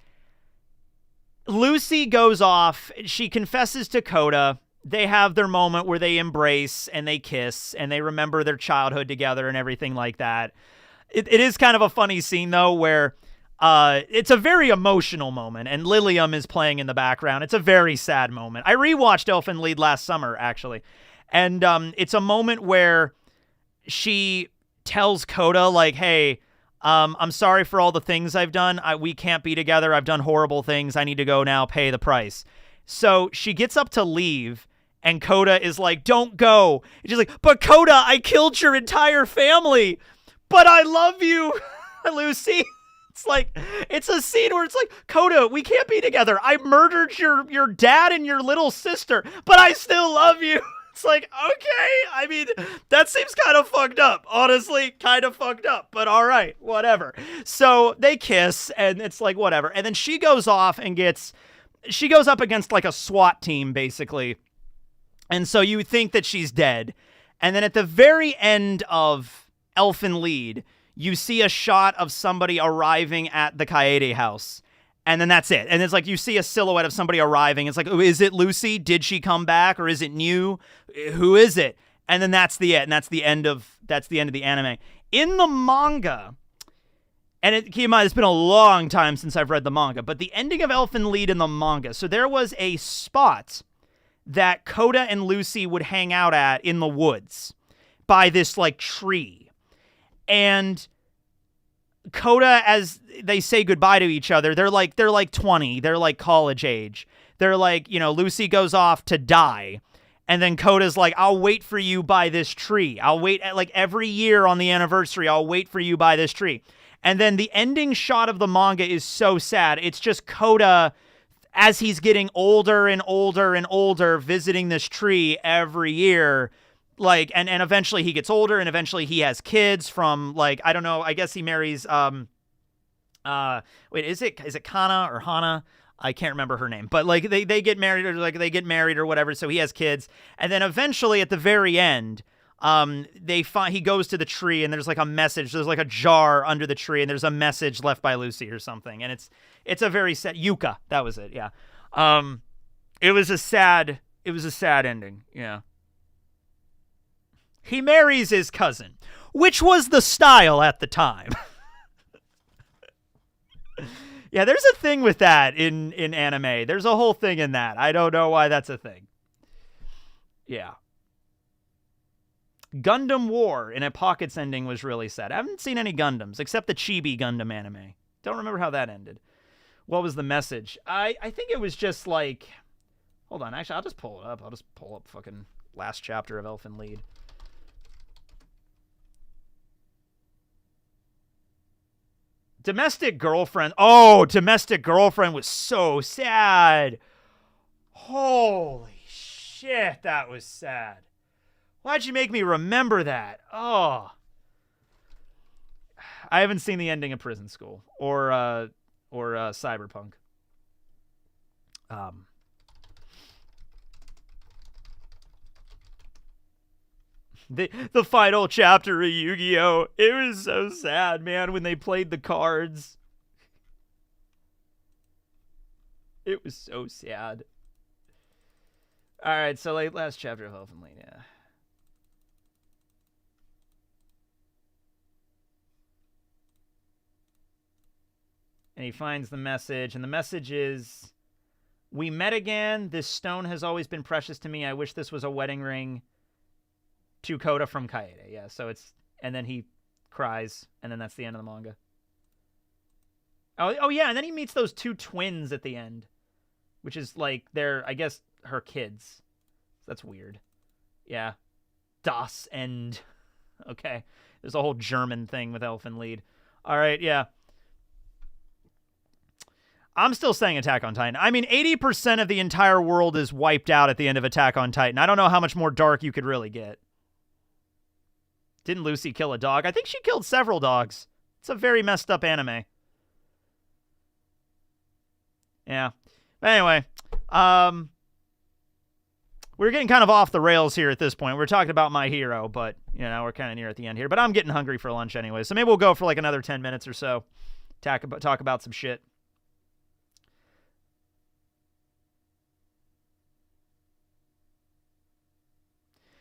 Lucy goes off. She confesses to Coda. They have their moment where they embrace and they kiss and they remember their childhood together and everything like that. It is kind of a funny scene, though, where it's a very emotional moment, and Lilium is playing in the background. It's a very sad moment. I rewatched Elfen Lied last summer, actually, and it's a moment where she tells Coda, like, hey, I'm sorry for all the things I've done. We can't be together. I've done horrible things. I need to go now, pay the price. So she gets up to leave, and Coda is like, don't go. And she's like, but Coda, I killed your entire family. but I love you, Lucy. It's like, it's a scene where it's like, Coda, we can't be together. I murdered your dad and your little sister, but I still love you. It's like, okay. I mean, that seems kind of fucked up. Honestly, kind of fucked up, but all right, whatever. So they kiss and it's like, whatever. And then she goes off and she goes up against like a SWAT team, basically. And so you think that she's dead. And then at the very end of Elfin Lied, you see a shot of somebody arriving at the Kaede house. And then that's it. And it's like you see a silhouette of somebody arriving. It's like, oh, is it Lucy? Did she come back? Or is it new? Who is it? And then that's the it. And that's the end of the anime. In the manga, and keep in mind, it's been a long time since I've read the manga, but the ending of Elfin Lied in the manga. So there was a spot that Coda and Lucy would hang out at in the woods by this like tree. And Coda, as they say goodbye to each other, they're like 20, they're like college age. They're like, Lucy goes off to die. And then Coda's like, I'll wait for you by this tree. I'll wait like every year on the anniversary. I'll wait for you by this tree. And then the ending shot of the manga is so sad. It's just Coda, as he's getting older and older and older, visiting this tree every year. Like, and eventually he gets older and eventually he has kids from like, I don't know, I guess he marries, is it Kana or Hana? I can't remember her name, but like they get married or whatever. So he has kids. And then eventually at the very end, he goes to the tree and there's like a message. There's like a jar under the tree and there's a message left by Lucy or something. And it's a very sad, Yuka. That was it. Yeah. It was a sad ending. Yeah. He marries his cousin, which was the style at the time. Yeah, there's a thing with that in anime. There's a whole thing in that. I don't know why that's a thing. Yeah. Gundam War in a Pockets ending was really sad. I haven't seen any Gundams, except the Chibi Gundam anime. Don't remember how that ended. What was the message? I think it was just like... Hold on, actually, I'll just pull it up. I'll just pull up fucking last chapter of Elfin Lied. Domestic Girlfriend. Oh, Domestic Girlfriend was so sad. Holy shit, that was sad. Why'd you make me remember that? Oh. I haven't seen the ending of Prison School or Cyberpunk. The final chapter of Yu-Gi-Oh! It was so sad, man, when they played the cards. It was so sad. Alright, so like last chapter of Elfin Lied, yeah. And he finds the message, and the message is, we met again. This stone has always been precious to me. I wish this was a wedding ring. To Coda from Kaede, yeah. So it's, and then he cries, and then that's the end of the manga. Oh yeah, and then he meets those two twins at the end, which is like they're, I guess, her kids. That's weird. Yeah, Das End. Okay, there's a whole German thing with Elfin Lied. All right, yeah. I'm still saying Attack on Titan. I mean, 80% of the entire world is wiped out at the end of Attack on Titan. I don't know how much more dark you could really get. Didn't Lucy kill a dog? I think she killed several dogs. It's a very messed up anime. Yeah. But anyway, we're getting kind of off the rails here at this point. We're talking about My Hero, but, we're kind of near at the end here. But I'm getting hungry for lunch anyway, so maybe we'll go for like another 10 minutes or so. Talk about some shit.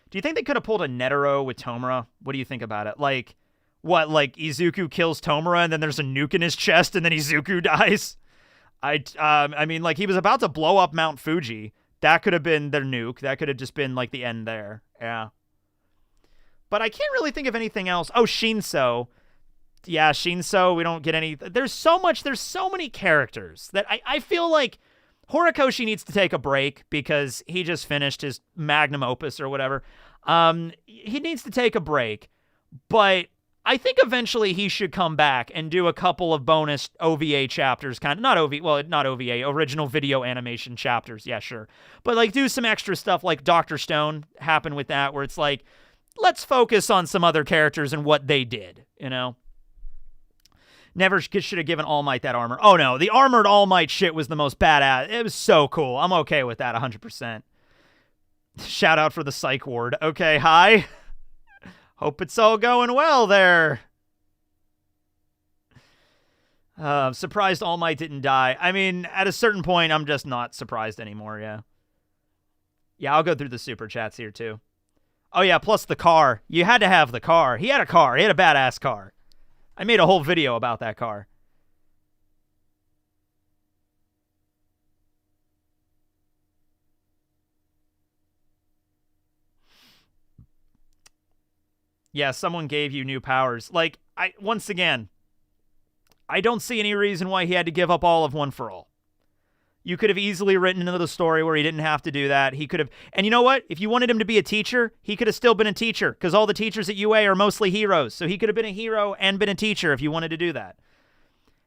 Do you think they could have pulled a Netero with Tomura? What do you think about it? Like, what, like Izuku kills Tomura and then there's a nuke in his chest and then Izuku dies? I mean, like, he was about to blow up Mount Fuji. That could have been their nuke. That could have just been, like, the end there. Yeah. But I can't really think of anything else. Oh, Shinso. Yeah, Shinso, we don't get any... There's so many characters that I feel like Horikoshi needs to take a break because he just finished his magnum opus or whatever. He needs to take a break, but I think eventually he should come back and do a couple of bonus OVA chapters, not OVA, original video animation chapters. Yeah, sure. But like do some extra stuff like Dr. Stone happened with that, where it's like, let's focus on some other characters and what they did, you know? Never should have given All Might that armor. Oh no, the armored All Might shit was the most badass. It was so cool. I'm okay with that 100%. Shout out for the psych ward. Okay, hi. Hope it's all going well there. Surprised All Might didn't die. I mean, at a certain point, I'm just not surprised anymore, yeah. Yeah, I'll go through the super chats here, too. Oh, yeah, plus the car. You had to have the car. He had a car. He had a badass car. I made a whole video about that car. Yeah, someone gave you new powers. Like, once again, I don't see any reason why he had to give up all of One for All. You could have easily written another story where he didn't have to do that. He could have, and you know what? If you wanted him to be a teacher, he could have still been a teacher, because all the teachers at UA are mostly heroes. So he could have been a hero and been a teacher if you wanted to do that.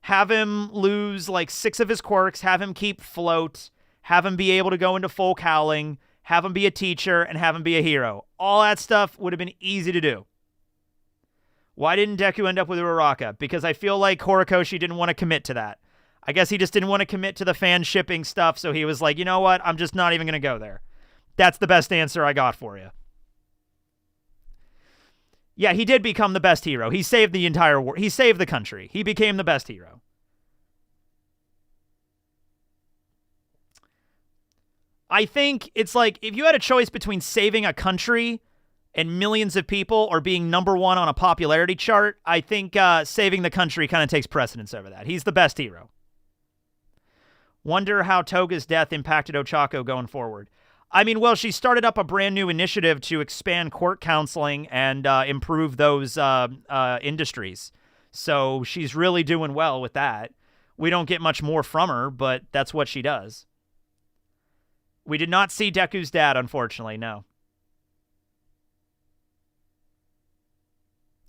Have him lose like 6 of his quirks, have him keep float, have him be able to go into full cowling, have him be a teacher, and have him be a hero. All that stuff would have been easy to do. Why didn't Deku end up with Uraraka? Because I feel like Horikoshi didn't want to commit to that. I guess he just didn't want to commit to the fan shipping stuff, so he was like, you know what? I'm just not even going to go there. That's the best answer I got for you. Yeah, he did become the best hero. He saved the entire world. He saved the country. He became the best hero. I think it's like, if you had a choice between saving a country and millions of people or being #1 on a popularity chart, I think saving the country kind of takes precedence over that. He's the best hero. Wonder how Toga's death impacted Ochako going forward. I mean, well, she started up a brand new initiative to expand court counseling and improve those industries. So she's really doing well with that. We don't get much more from her, but that's what she does. We did not see Deku's dad, unfortunately, no.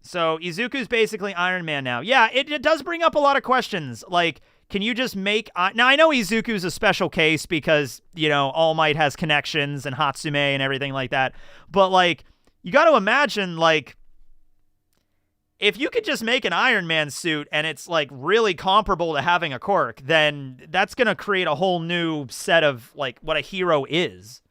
So Izuku's basically Iron Man now. Yeah, it does bring up a lot of questions. Like, can you just make... now, I know Izuku's a special case because, you know, All Might has connections and Hatsume and everything like that. But, like, you got to imagine, like, if you could just make an Iron Man suit and it's, like, really comparable to having a quirk, then that's going to create a whole new set of, like, what a hero is.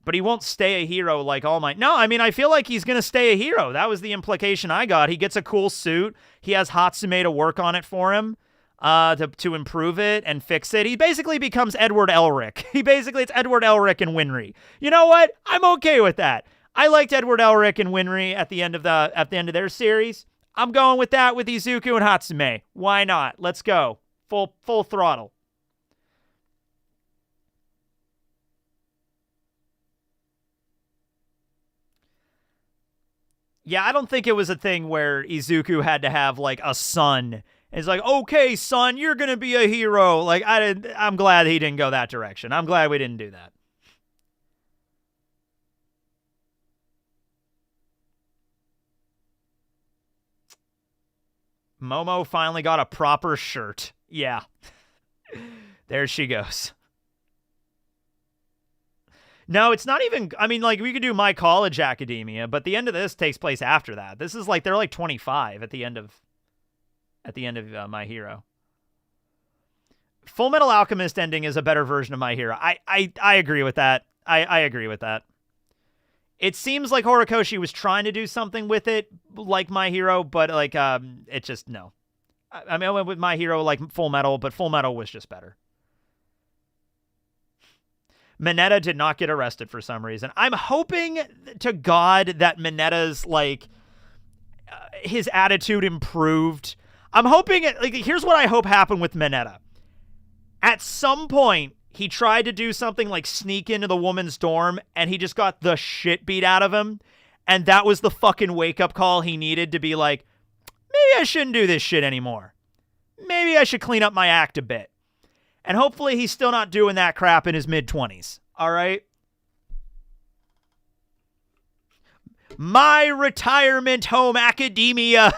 But he won't stay a hero like All Might. No, I mean, I feel like he's going to stay a hero. That was the implication I got. He gets a cool suit. He has Hatsume to work on it for him, to improve it and fix it. He basically becomes Edward Elric. It's Edward Elric and Winry. You know what? I'm okay with that. I liked Edward Elric and Winry at the end of their series. I'm going with that with Izuku and Hatsume. Why not? Let's go. Full throttle. Yeah, I don't think it was a thing where Izuku had to have, like, a son. It's like, okay, son, you're going to be a hero. Like, I'm glad he didn't go that direction. I'm glad we didn't do that. Momo finally got a proper shirt. Yeah. There she goes. No, it's not even... I mean, like, we could do My College Academia, but the end of this takes place after that. This is like... They're like 25 at the end of... My Hero. Full Metal Alchemist ending is a better version of My Hero. I agree with that. I agree with that. It seems like Horikoshi was trying to do something with it, like My Hero, but, like, it just... No. I mean, I went with My Hero like Full Metal, but Full Metal was just better. Mineta did not get arrested for some reason. I'm hoping to God that Minetta's, like, his attitude improved. I'm hoping, like, here's what I hope happened with Mineta. At some point, he tried to do something like sneak into the woman's dorm, and he just got the shit beat out of him. And that was the fucking wake-up call he needed to be like, maybe I shouldn't do this shit anymore. Maybe I should clean up my act a bit. And hopefully he's still not doing that crap in his mid-20s. All right? My retirement home academia.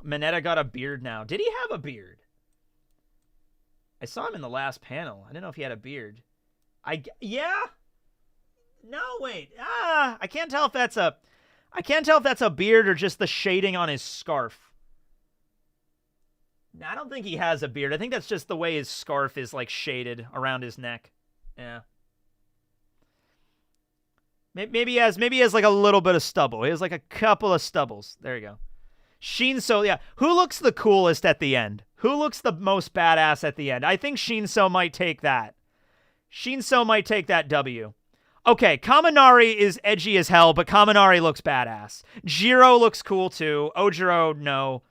Mineta got a beard now. Did he have a beard? I saw him in the last panel. I didn't know if he had a beard. Yeah? No, wait. I can't tell if that's a beard or just the shading on his scarf. No, I don't think he has a beard. I think that's just the way his scarf is like shaded around his neck. Yeah. Maybe he has like a little bit of stubble. He has like a couple of stubbles. There you go. Shinso, yeah. Who looks the coolest at the end? Who looks the most badass at the end? I think Shinso might take that. Shinso might take that W. Okay, Kaminari is edgy as hell, but Kaminari looks badass. Jiro looks cool too. Ojiro, no.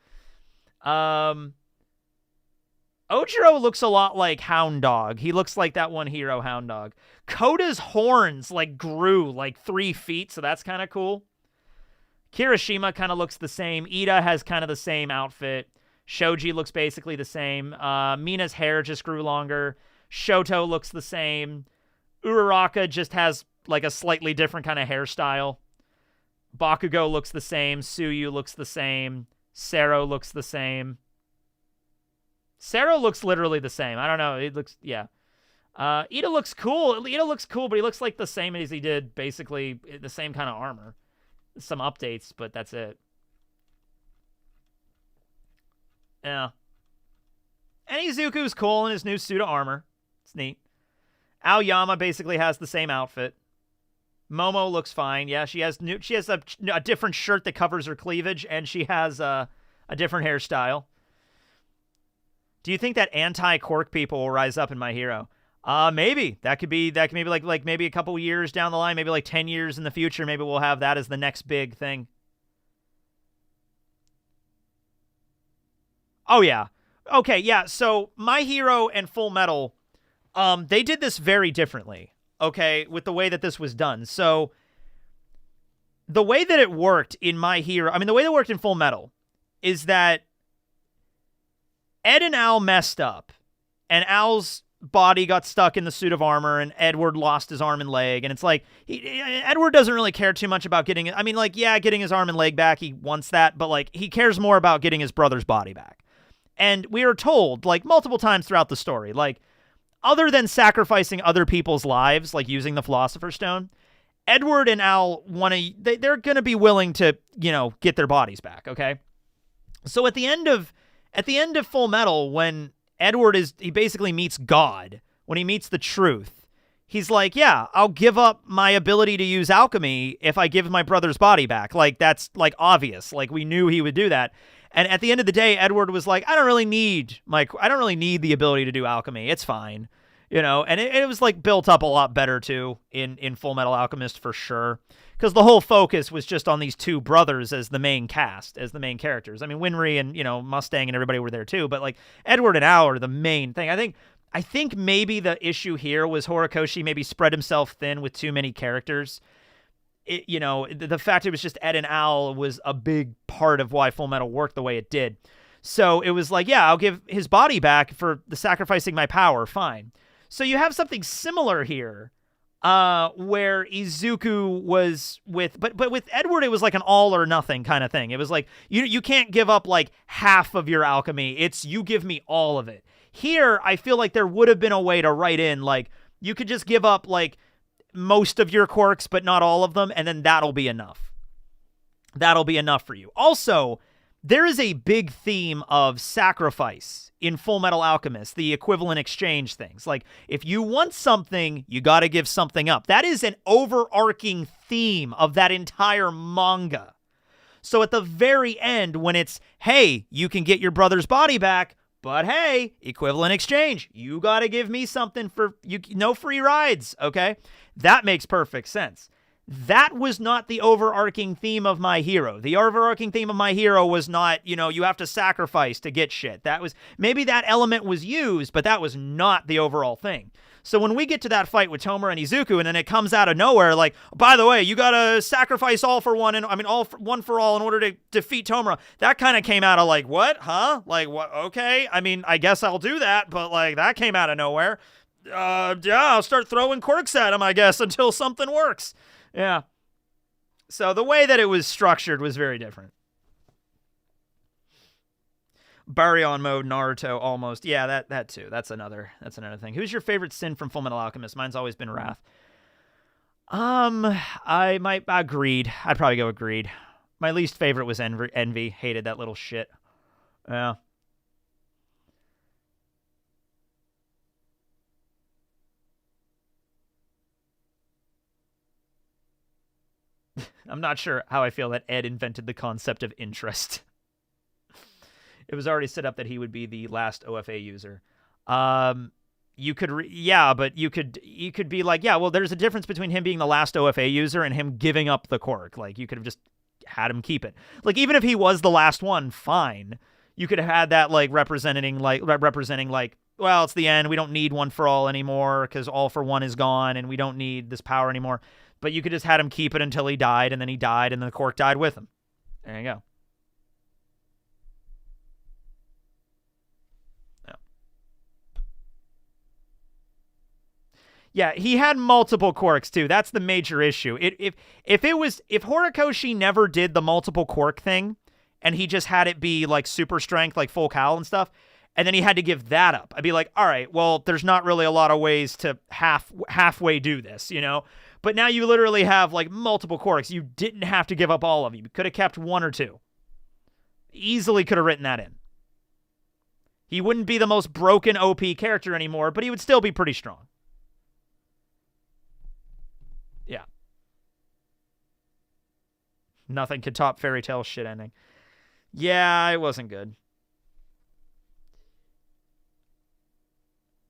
Ojiro looks a lot like Hound Dog. He looks like that one hero, Hound Dog. Koda's horns like grew like 3 feet, so that's kind of cool. Kirishima kind of looks the same. Ida has kind of the same outfit. Shoji looks basically the same. Mina's hair just grew longer. Shoto looks the same. Uraraka just has like a slightly different kind of hairstyle. Bakugo looks the same. Tsuyu looks the same. Sero looks the same. Sero looks literally the same. I don't know. It looks, yeah. Ida looks cool. Ida looks cool, but he looks like the same as he did, basically the same kind of armor. Some updates, but that's it. Yeah. And Izuku's cool in his new suit of armor. It's neat. Aoyama basically has the same outfit. Momo looks fine. Yeah, she has a different shirt that covers her cleavage, and she has a different hairstyle. Do you think that anti-Quirk people will rise up in My Hero? Maybe. That could be like maybe a couple years down the line, maybe like 10 years in the future, maybe we'll have that as the next big thing. Oh yeah. Okay, yeah. So My Hero and Full Metal, they did this very differently, okay, with the way that this was done. So the way that it worked in My Hero, the way that it worked in Full Metal is that Ed and Al messed up, and Al's body got stuck in the suit of armor, and Edward lost his arm and leg, and it's like, Edward doesn't really care too much about getting his arm and leg back, he wants that, but like, he cares more about getting his brother's body back. And we are told, like, multiple times throughout the story, like, other than sacrificing other people's lives, like using the Philosopher's Stone, Edward and Al they're going to be willing to, get their bodies back, okay? So at the end of Full Metal, when Edward he basically meets God, when he meets the truth, he's like, yeah, I'll give up my ability to use alchemy if I give my brother's body back. Like, that's like obvious. Like, we knew he would do that. And at the end of the day, Edward was like, I don't really need the ability to do alchemy. It's fine. And it was like built up a lot better too in Full Metal Alchemist for sure. Because the whole focus was just on these two brothers as the main cast, as the main characters. Winry and, Mustang and everybody were there too, but like Edward and Al are the main thing. I think maybe the issue here was Horikoshi maybe spread himself thin with too many characters. The fact it was just Ed and Al was a big part of why Full Metal worked the way it did. So it was like, yeah, I'll give his body back for the sacrificing my power, fine. So you have something similar here, where Izuku was but with Edward, it was like an all or nothing kind of thing. It was like, you can't give up like half of your alchemy. It's you give me all of it. Here, I feel like there would have been a way to write in, like, you could just give up like most of your quirks, but not all of them, and then that'll be enough. That'll be enough for you. Also, there is a big theme of sacrifice in Full Metal Alchemist, the equivalent exchange things. Like, if you want something, you got to give something up. That is an overarching theme of that entire manga. So at the very end, when it's, hey, you can get your brother's body back, but hey, equivalent exchange, you got to give me something for no free rides, okay? That makes perfect sense. That was not the overarching theme of My Hero. The overarching theme of My Hero was not, you have to sacrifice to get shit. That was, maybe that element was used, but that was not the overall thing. So when we get to that fight with Tomura and Izuku, and then it comes out of nowhere, like, by the way, you gotta sacrifice all for one, and one for all in order to defeat Tomura. That kind of came out of like, what? Huh? Like, what? Okay. I mean, I guess I'll do that, but like, that came out of nowhere. Yeah, I'll start throwing quirks at him, I guess, until something works. Yeah. So the way that it was structured was very different. Baryon mode, Naruto, almost. Yeah, that too. That's another thing. Who's your favorite sin from Fullmetal Alchemist? Mine's always been Wrath. I might Greed. I'd probably go with Greed. My least favorite was Envy. Hated that little shit. Yeah. I'm not sure how I feel that Ed invented the concept of interest. It was already set up that he would be the last OFA user. You could, but you could be like, yeah, well, there's a difference between him being the last OFA user and him giving up the quirk. Like, you could have just had him keep it. Like, even if he was the last one, fine. You could have had that, like, representing, well, it's the end. We don't need one for all anymore because all for one is gone and we don't need this power anymore. But you could just had him keep it until he died, and then he died, and then the quirk died with him. There you go. Yeah, he had multiple quirks too. That's the major issue. If Horikoshi never did the multiple quirk thing, and he just had it be like super strength, like full Cal and stuff, and then he had to give that up, I'd be like, all right, well, there's not really a lot of ways to halfway do this, you know? But now you literally have like multiple quirks. You didn't have to give up all of them. You could have kept one or two. Easily could have written that in. He wouldn't be the most broken OP character anymore, but he would still be pretty strong. Yeah. Nothing could top Fairy Tail shit ending. Yeah, it wasn't good.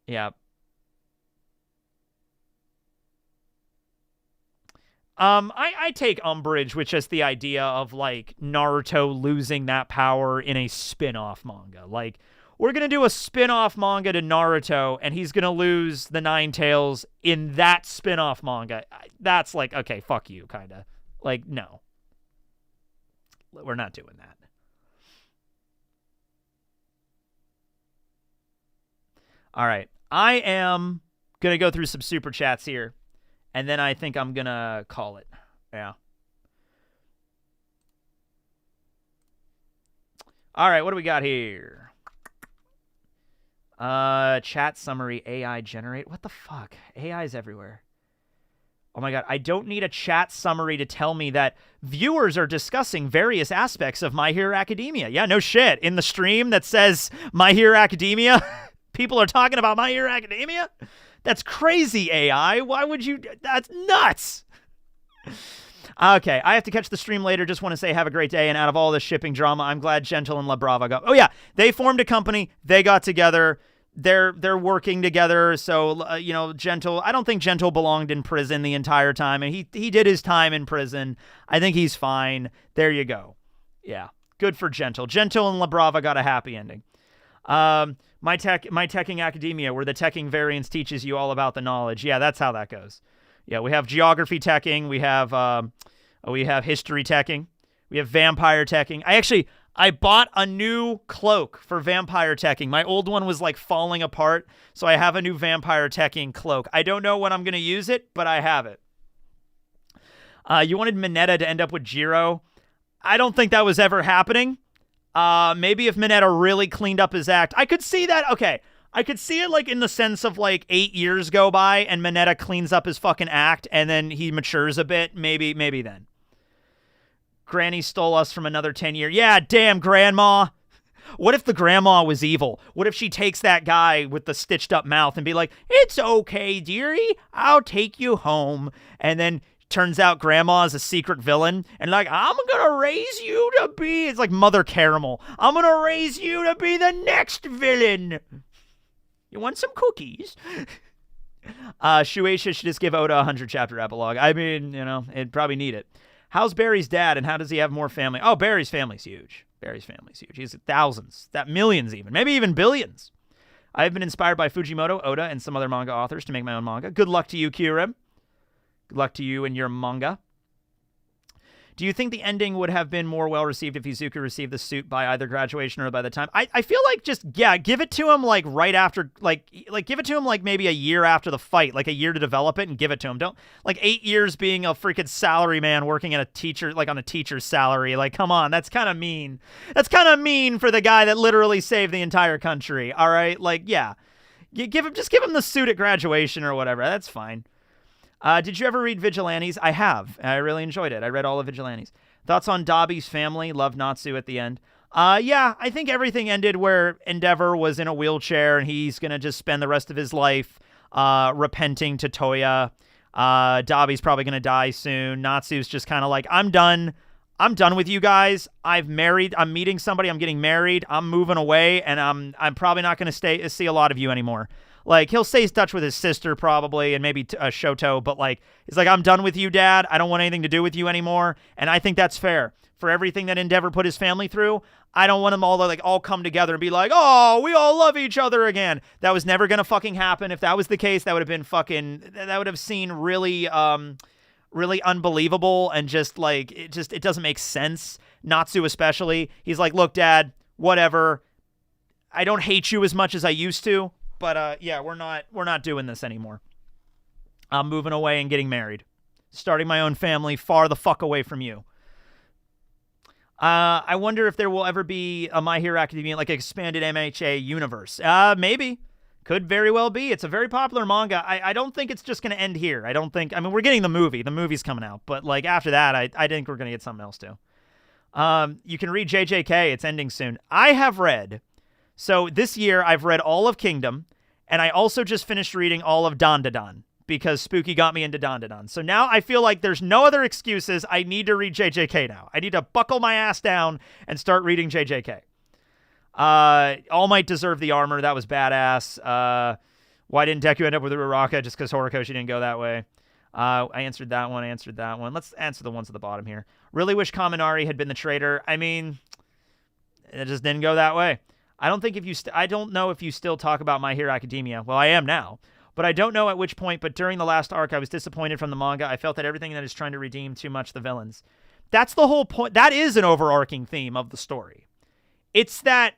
Yeah. I take umbrage with just the idea of, like, Naruto losing that power in a spin-off manga. Like, we're going to do a spin-off manga to Naruto, and he's going to lose the Nine Tails in that spin-off manga. That's like, okay, fuck you, kind of. Like, no. We're not doing that. All right. I am going to go through some super chats here. And then I think I'm going to call it. Yeah. All right, what do we got here? Chat summary, AI generate. What the fuck? AI's everywhere. Oh my god, I don't need a chat summary to tell me that viewers are discussing various aspects of My Hero Academia. Yeah, no shit. In the stream that says My Hero Academia, people are talking about My Hero Academia? That's crazy, AI. Why would you? That's nuts. Okay, I have to catch the stream later. Just want to say have a great day. And out of all this shipping drama, I'm glad Gentle and La Brava got... Oh, yeah, they formed a company. They got together. They're working together. So, you know, Gentle... I don't think Gentle belonged in prison the entire time. And he did his time in prison. I think he's fine. There you go. Yeah, good for Gentle. Gentle and La Brava got a happy ending. My Teching Academia, where the Teching variance teaches you all about the knowledge. Yeah, that's how that goes. Yeah, we have Geography Teching. We have History Teching. We have Vampire Teching. I bought a new cloak for Vampire Teching. My old one was like falling apart, so I have a new Vampire Teching cloak. I don't know when I'm going to use it, but I have it. You wanted Mineta to end up with Jiro. I don't think that was ever happening. Maybe if Mineta really cleaned up his act, I could see that. Okay, I could see it like in the sense of like 8 years go by and Mineta cleans up his fucking act and then he matures a bit. Maybe then. Granny stole us from another 10 years. Yeah, damn, Grandma. What if the grandma was evil? What if she takes that guy with the stitched up mouth and be like, it's okay, dearie, I'll take you home. And then turns out grandma is a secret villain and like, I'm gonna raise you to be, it's like Mother Caramel, I'm gonna raise you to be the next villain. You want some cookies? Shueisha should just give Oda a 100 chapter epilogue. I mean, you know, it'd probably need it. How's Barry's dad and how does he have more family? Oh, Barry's family's huge. Barry's family's huge. He's thousands, millions even, maybe even billions. I have been inspired by Fujimoto, Oda, and some other manga authors to make my own manga. Good luck to you, Kyurem. Good luck to you and your manga. Do you think the ending would have been more well-received if Izuku received the suit by either graduation or by the time? I feel like just, yeah, give it to him, like, right after, like give it to him, like, maybe a year after the fight, like, a year to develop it and give it to him. Don't, like, 8 years being a freaking salary man working at a teacher, like, on a teacher's salary. Like, come on, that's kind of mean. That's kind of mean for the guy that literally saved the entire country, all right? Like, yeah. Just give him the suit at graduation or whatever. That's fine. Did you ever read Vigilantes? I have. I really enjoyed it. I read all of Vigilantes. Thoughts on Dabi's family? Love Natsu at the end. Yeah, I think everything ended where Endeavor was in a wheelchair and he's going to just spend the rest of his life repenting to Toya. Dabi's probably going to die soon. Natsu's just kind of like, I'm done. I'm done with you guys. I'm meeting somebody. I'm getting married. I'm moving away, and I'm probably not going to see a lot of you anymore. Like, he'll stay in touch with his sister probably, and maybe Shoto, but like, he's like, I'm done with you, Dad. I don't want anything to do with you anymore. And I think that's fair. For everything that Endeavor put his family through, I don't want them all to like all come together and be like, oh, we all love each other again. That was never going to fucking happen. If that was the case, that would have seemed really, really unbelievable, and just like, it doesn't make sense. Natsu especially. He's like, look, Dad, whatever. I don't hate you as much as I used to. But, yeah, we're not doing this anymore. I'm moving away and getting married. Starting my own family far the fuck away from you. I wonder if there will ever be a My Hero Academia, like expanded MHA universe. Maybe. Could very well be. It's a very popular manga. I don't think it's just going to end here. I mean, we're getting the movie. The movie's coming out. But, like, after that, I think we're going to get something else, too. You can read JJK. It's ending soon. I have read... So this year, I've read all of Kingdom, and I also just finished reading all of Dandadan, because Spooky got me into Dandadan. So now I feel like there's no other excuses. I need to read JJK now. I need to buckle my ass down and start reading JJK. All Might deserve the armor. That was badass. Why didn't Deku end up with Uraraka? Just because Horikoshi didn't go that way. I answered that one. Let's answer the ones at the bottom here. Really wish Kaminari had been the traitor. I mean, it just didn't go that way. I don't know if you still talk about My Hero Academia. Well, I am now. But I don't know at which point, but during the last arc, I was disappointed from the manga. I felt that everything that is trying to redeem too much the villains. That's the whole point. That is an overarching theme of the story. It's that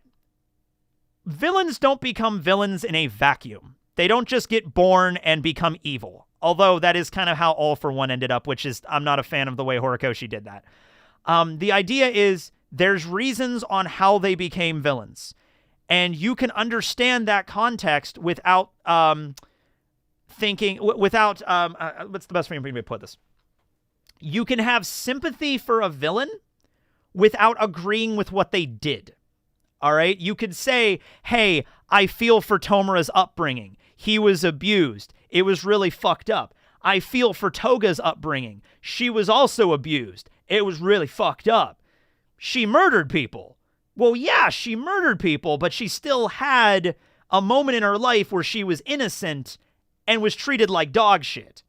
villains don't become villains in a vacuum. They don't just get born and become evil. Although that is kind of how All for One ended up, which is, I'm not a fan of the way Horikoshi did that. The idea is there's reasons on how they became villains. And you can understand that context without what's the best way for me to put this? You can have sympathy for a villain without agreeing with what they did. All right? You could say, hey, I feel for Tomura's upbringing. He was abused. It was really fucked up. I feel for Toga's upbringing. She was also abused. It was really fucked up. She murdered people. Well, yeah, she murdered people, but she still had a moment in her life where she was innocent and was treated like dog shit.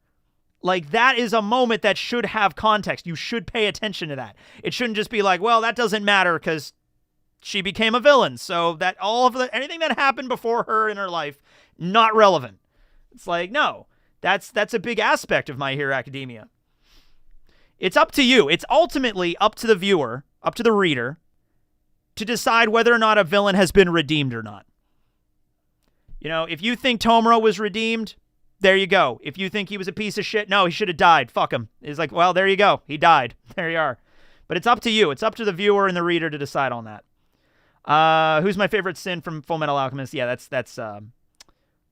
Like, that is a moment that should have context. You should pay attention to that. It shouldn't just be like, well, that doesn't matter because she became a villain. So that anything that happened before her in her life, not relevant. It's like, no, that's a big aspect of My Hero Academia. It's up to you. It's ultimately up to the viewer, up to the reader, to decide whether or not a villain has been redeemed or not. You know, if you think Tomura was redeemed, there you go. If you think he was a piece of shit, no, he should have died. Fuck him. It's like, well, there you go. He died. There you are. But it's up to you. It's up to the viewer and the reader to decide on that. Who's my favorite sin from Full Metal Alchemist? Yeah, that's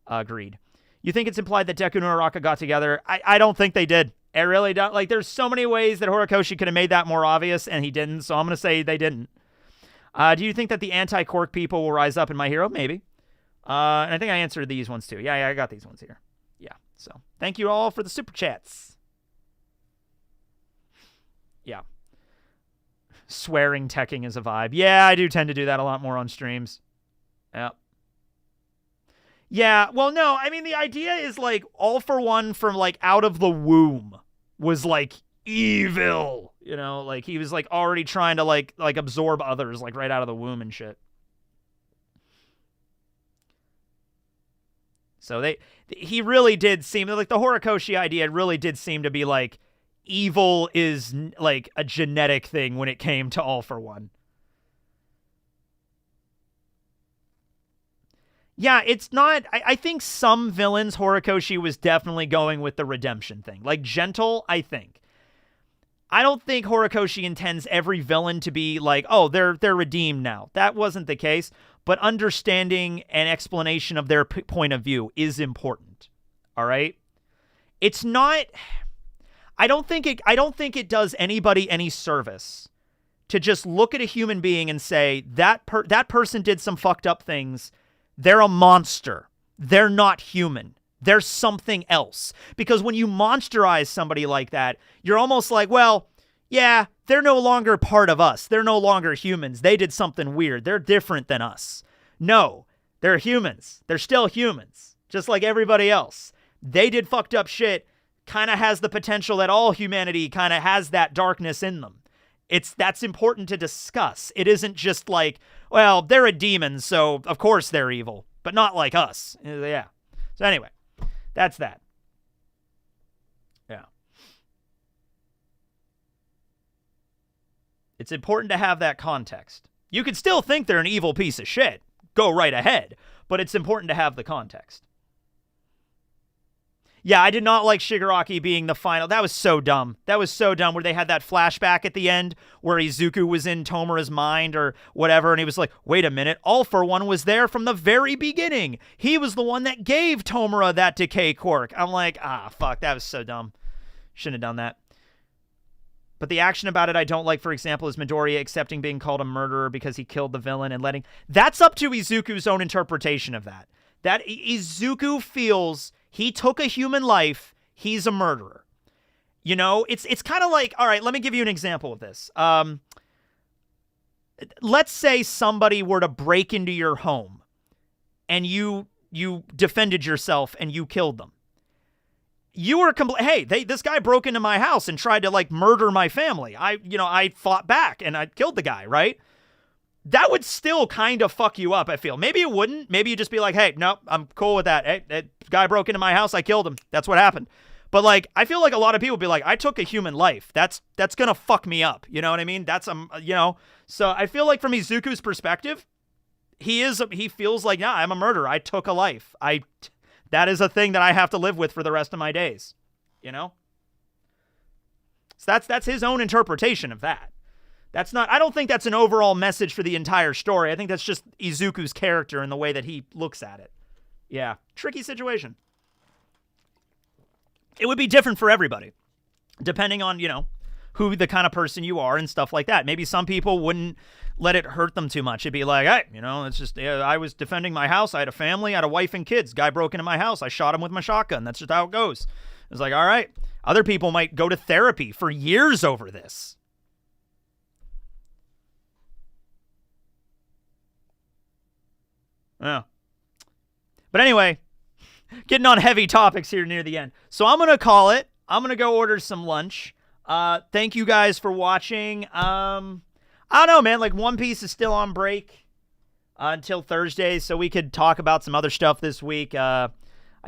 agreed. You think it's implied that Deku and Uraraka got together? I don't think they did. I really don't. Like, there's so many ways that Horikoshi could have made that more obvious, and he didn't, so I'm going to say they didn't. Do you think that the anti-Quark people will rise up in My Hero? Maybe. And I think I answered these ones too. Yeah, I got these ones here. Yeah, so thank you all for the super chats. Yeah. Swearing teching is a vibe. Yeah, I do tend to do that a lot more on streams. Yep. Yeah, well, no, I mean, the idea is, like, All for One from, like, out of the womb was, like, evil. You know, like, he was, like, already trying to, like absorb others, like, right out of the womb and shit. So he really did seem like the Horikoshi idea really did seem to be like evil is like a genetic thing when it came to All for One. Yeah, it's not. I think some villains, Horikoshi was definitely going with the redemption thing. Like Gentle, I think. I don't think Horikoshi intends every villain to be like, oh, they're redeemed now. That wasn't the case. But understanding an explanation of their point of view is important. All right? It's not. I don't think it does anybody any service to just look at a human being and say that person did some fucked up things. They're a monster. They're not human. They're something else. Because when you monsterize somebody like that, you're almost like, well, yeah, they're no longer part of us. They're no longer humans. They did something weird. They're different than us. No, they're humans. They're still humans, just like everybody else. They did fucked up shit, kind of has the potential that all humanity kind of has that darkness in them. That's important to discuss. It isn't just like, well, they're a demon, so of course they're evil, but not like us. Yeah. So anyway, that's that. Yeah. It's important to have that context. You could still think they're an evil piece of shit. Go right ahead. But it's important to have the context. Yeah, I did not like Shigaraki being the final. That was so dumb. That was so dumb where they had that flashback at the end where Izuku was in Tomura's mind or whatever, and he was like, wait a minute, All for One was there from the very beginning. He was the one that gave Tomura that decay quirk. I'm like, fuck, that was so dumb. Shouldn't have done that. But the action about it I don't like, for example, is Midoriya accepting being called a murderer because he killed the villain and letting... That's up to Izuku's own interpretation of that. That Izuku feels... He took a human life. He's a murderer. You know, it's kind of like, all right, let me give you an example of this. Let's say somebody were to break into your home and you defended yourself and you killed them. You were hey, this guy broke into my house and tried to like murder my family. I fought back and I killed the guy, right? That would still kind of fuck you up, I feel. Maybe it wouldn't. Maybe you'd just be like, hey, no, I'm cool with that. Hey, that guy broke into my house. I killed him. That's what happened. But, like, I feel like a lot of people be like, I took a human life. That's going to fuck me up. You know what I mean? So I feel like from Izuku's perspective, he feels like, yeah, I'm a murderer. I took a life. That is a thing that I have to live with for the rest of my days. You know? So that's his own interpretation of that. I don't think that's an overall message for the entire story. I think that's just Izuku's character and the way that he looks at it. Yeah. Tricky situation. It would be different for everybody, depending on, who the kind of person you are and stuff like that. Maybe some people wouldn't let it hurt them too much. It'd be like, hey, it's just, I was defending my house. I had a family, I had a wife and kids. Guy broke into my house. I shot him with my shotgun. That's just how it goes. It's like, all right. Other people might go to therapy for years over this. Yeah. But anyway, getting on heavy topics here near the end. So I'm going to call it. I'm going to go order some lunch. Thank you guys for watching. I don't know, man. Like, One Piece is still on break until Thursday, so we could talk about some other stuff this week. I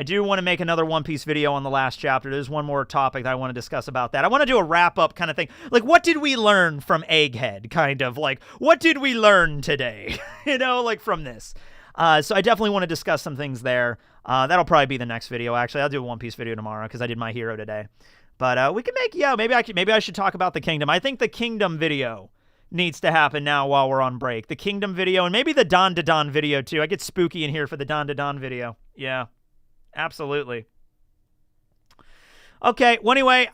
do want to make another One Piece video on the last chapter. There's one more topic that I want to discuss about that. I want to do a wrap-up kind of thing. Like, what did we learn from Egghead? Kind of like, what did we learn today? From this. So I definitely want to discuss some things there. That'll probably be the next video, actually. I'll do a One Piece video tomorrow because I did my hero today. But we can make, maybe I should talk about the Kingdom. I think the Kingdom video needs to happen now while we're on break. The Kingdom video and maybe the Don to Don video too. I get spooky in here for the Don to Don video. Yeah, absolutely. Okay, well anyway,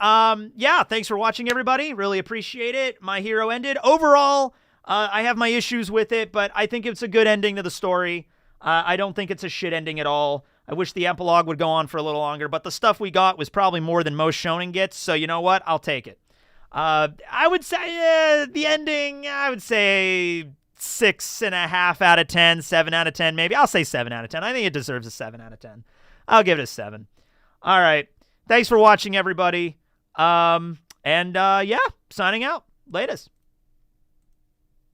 thanks for watching everybody. Really appreciate it. My hero ended. Overall, I have my issues with it, but I think it's a good ending to the story. I don't think it's a shit ending at all. I wish the epilogue would go on for a little longer, but the stuff we got was probably more than most shonen gets, so you know what? I'll take it. I would say the ending, I would say 6.5 out of 10, 7 out of 10 maybe. I'll say 7 out of 10. I think it deserves a 7 out of 10. I'll give it a 7. All right. Thanks for watching, everybody. Signing out. Latest.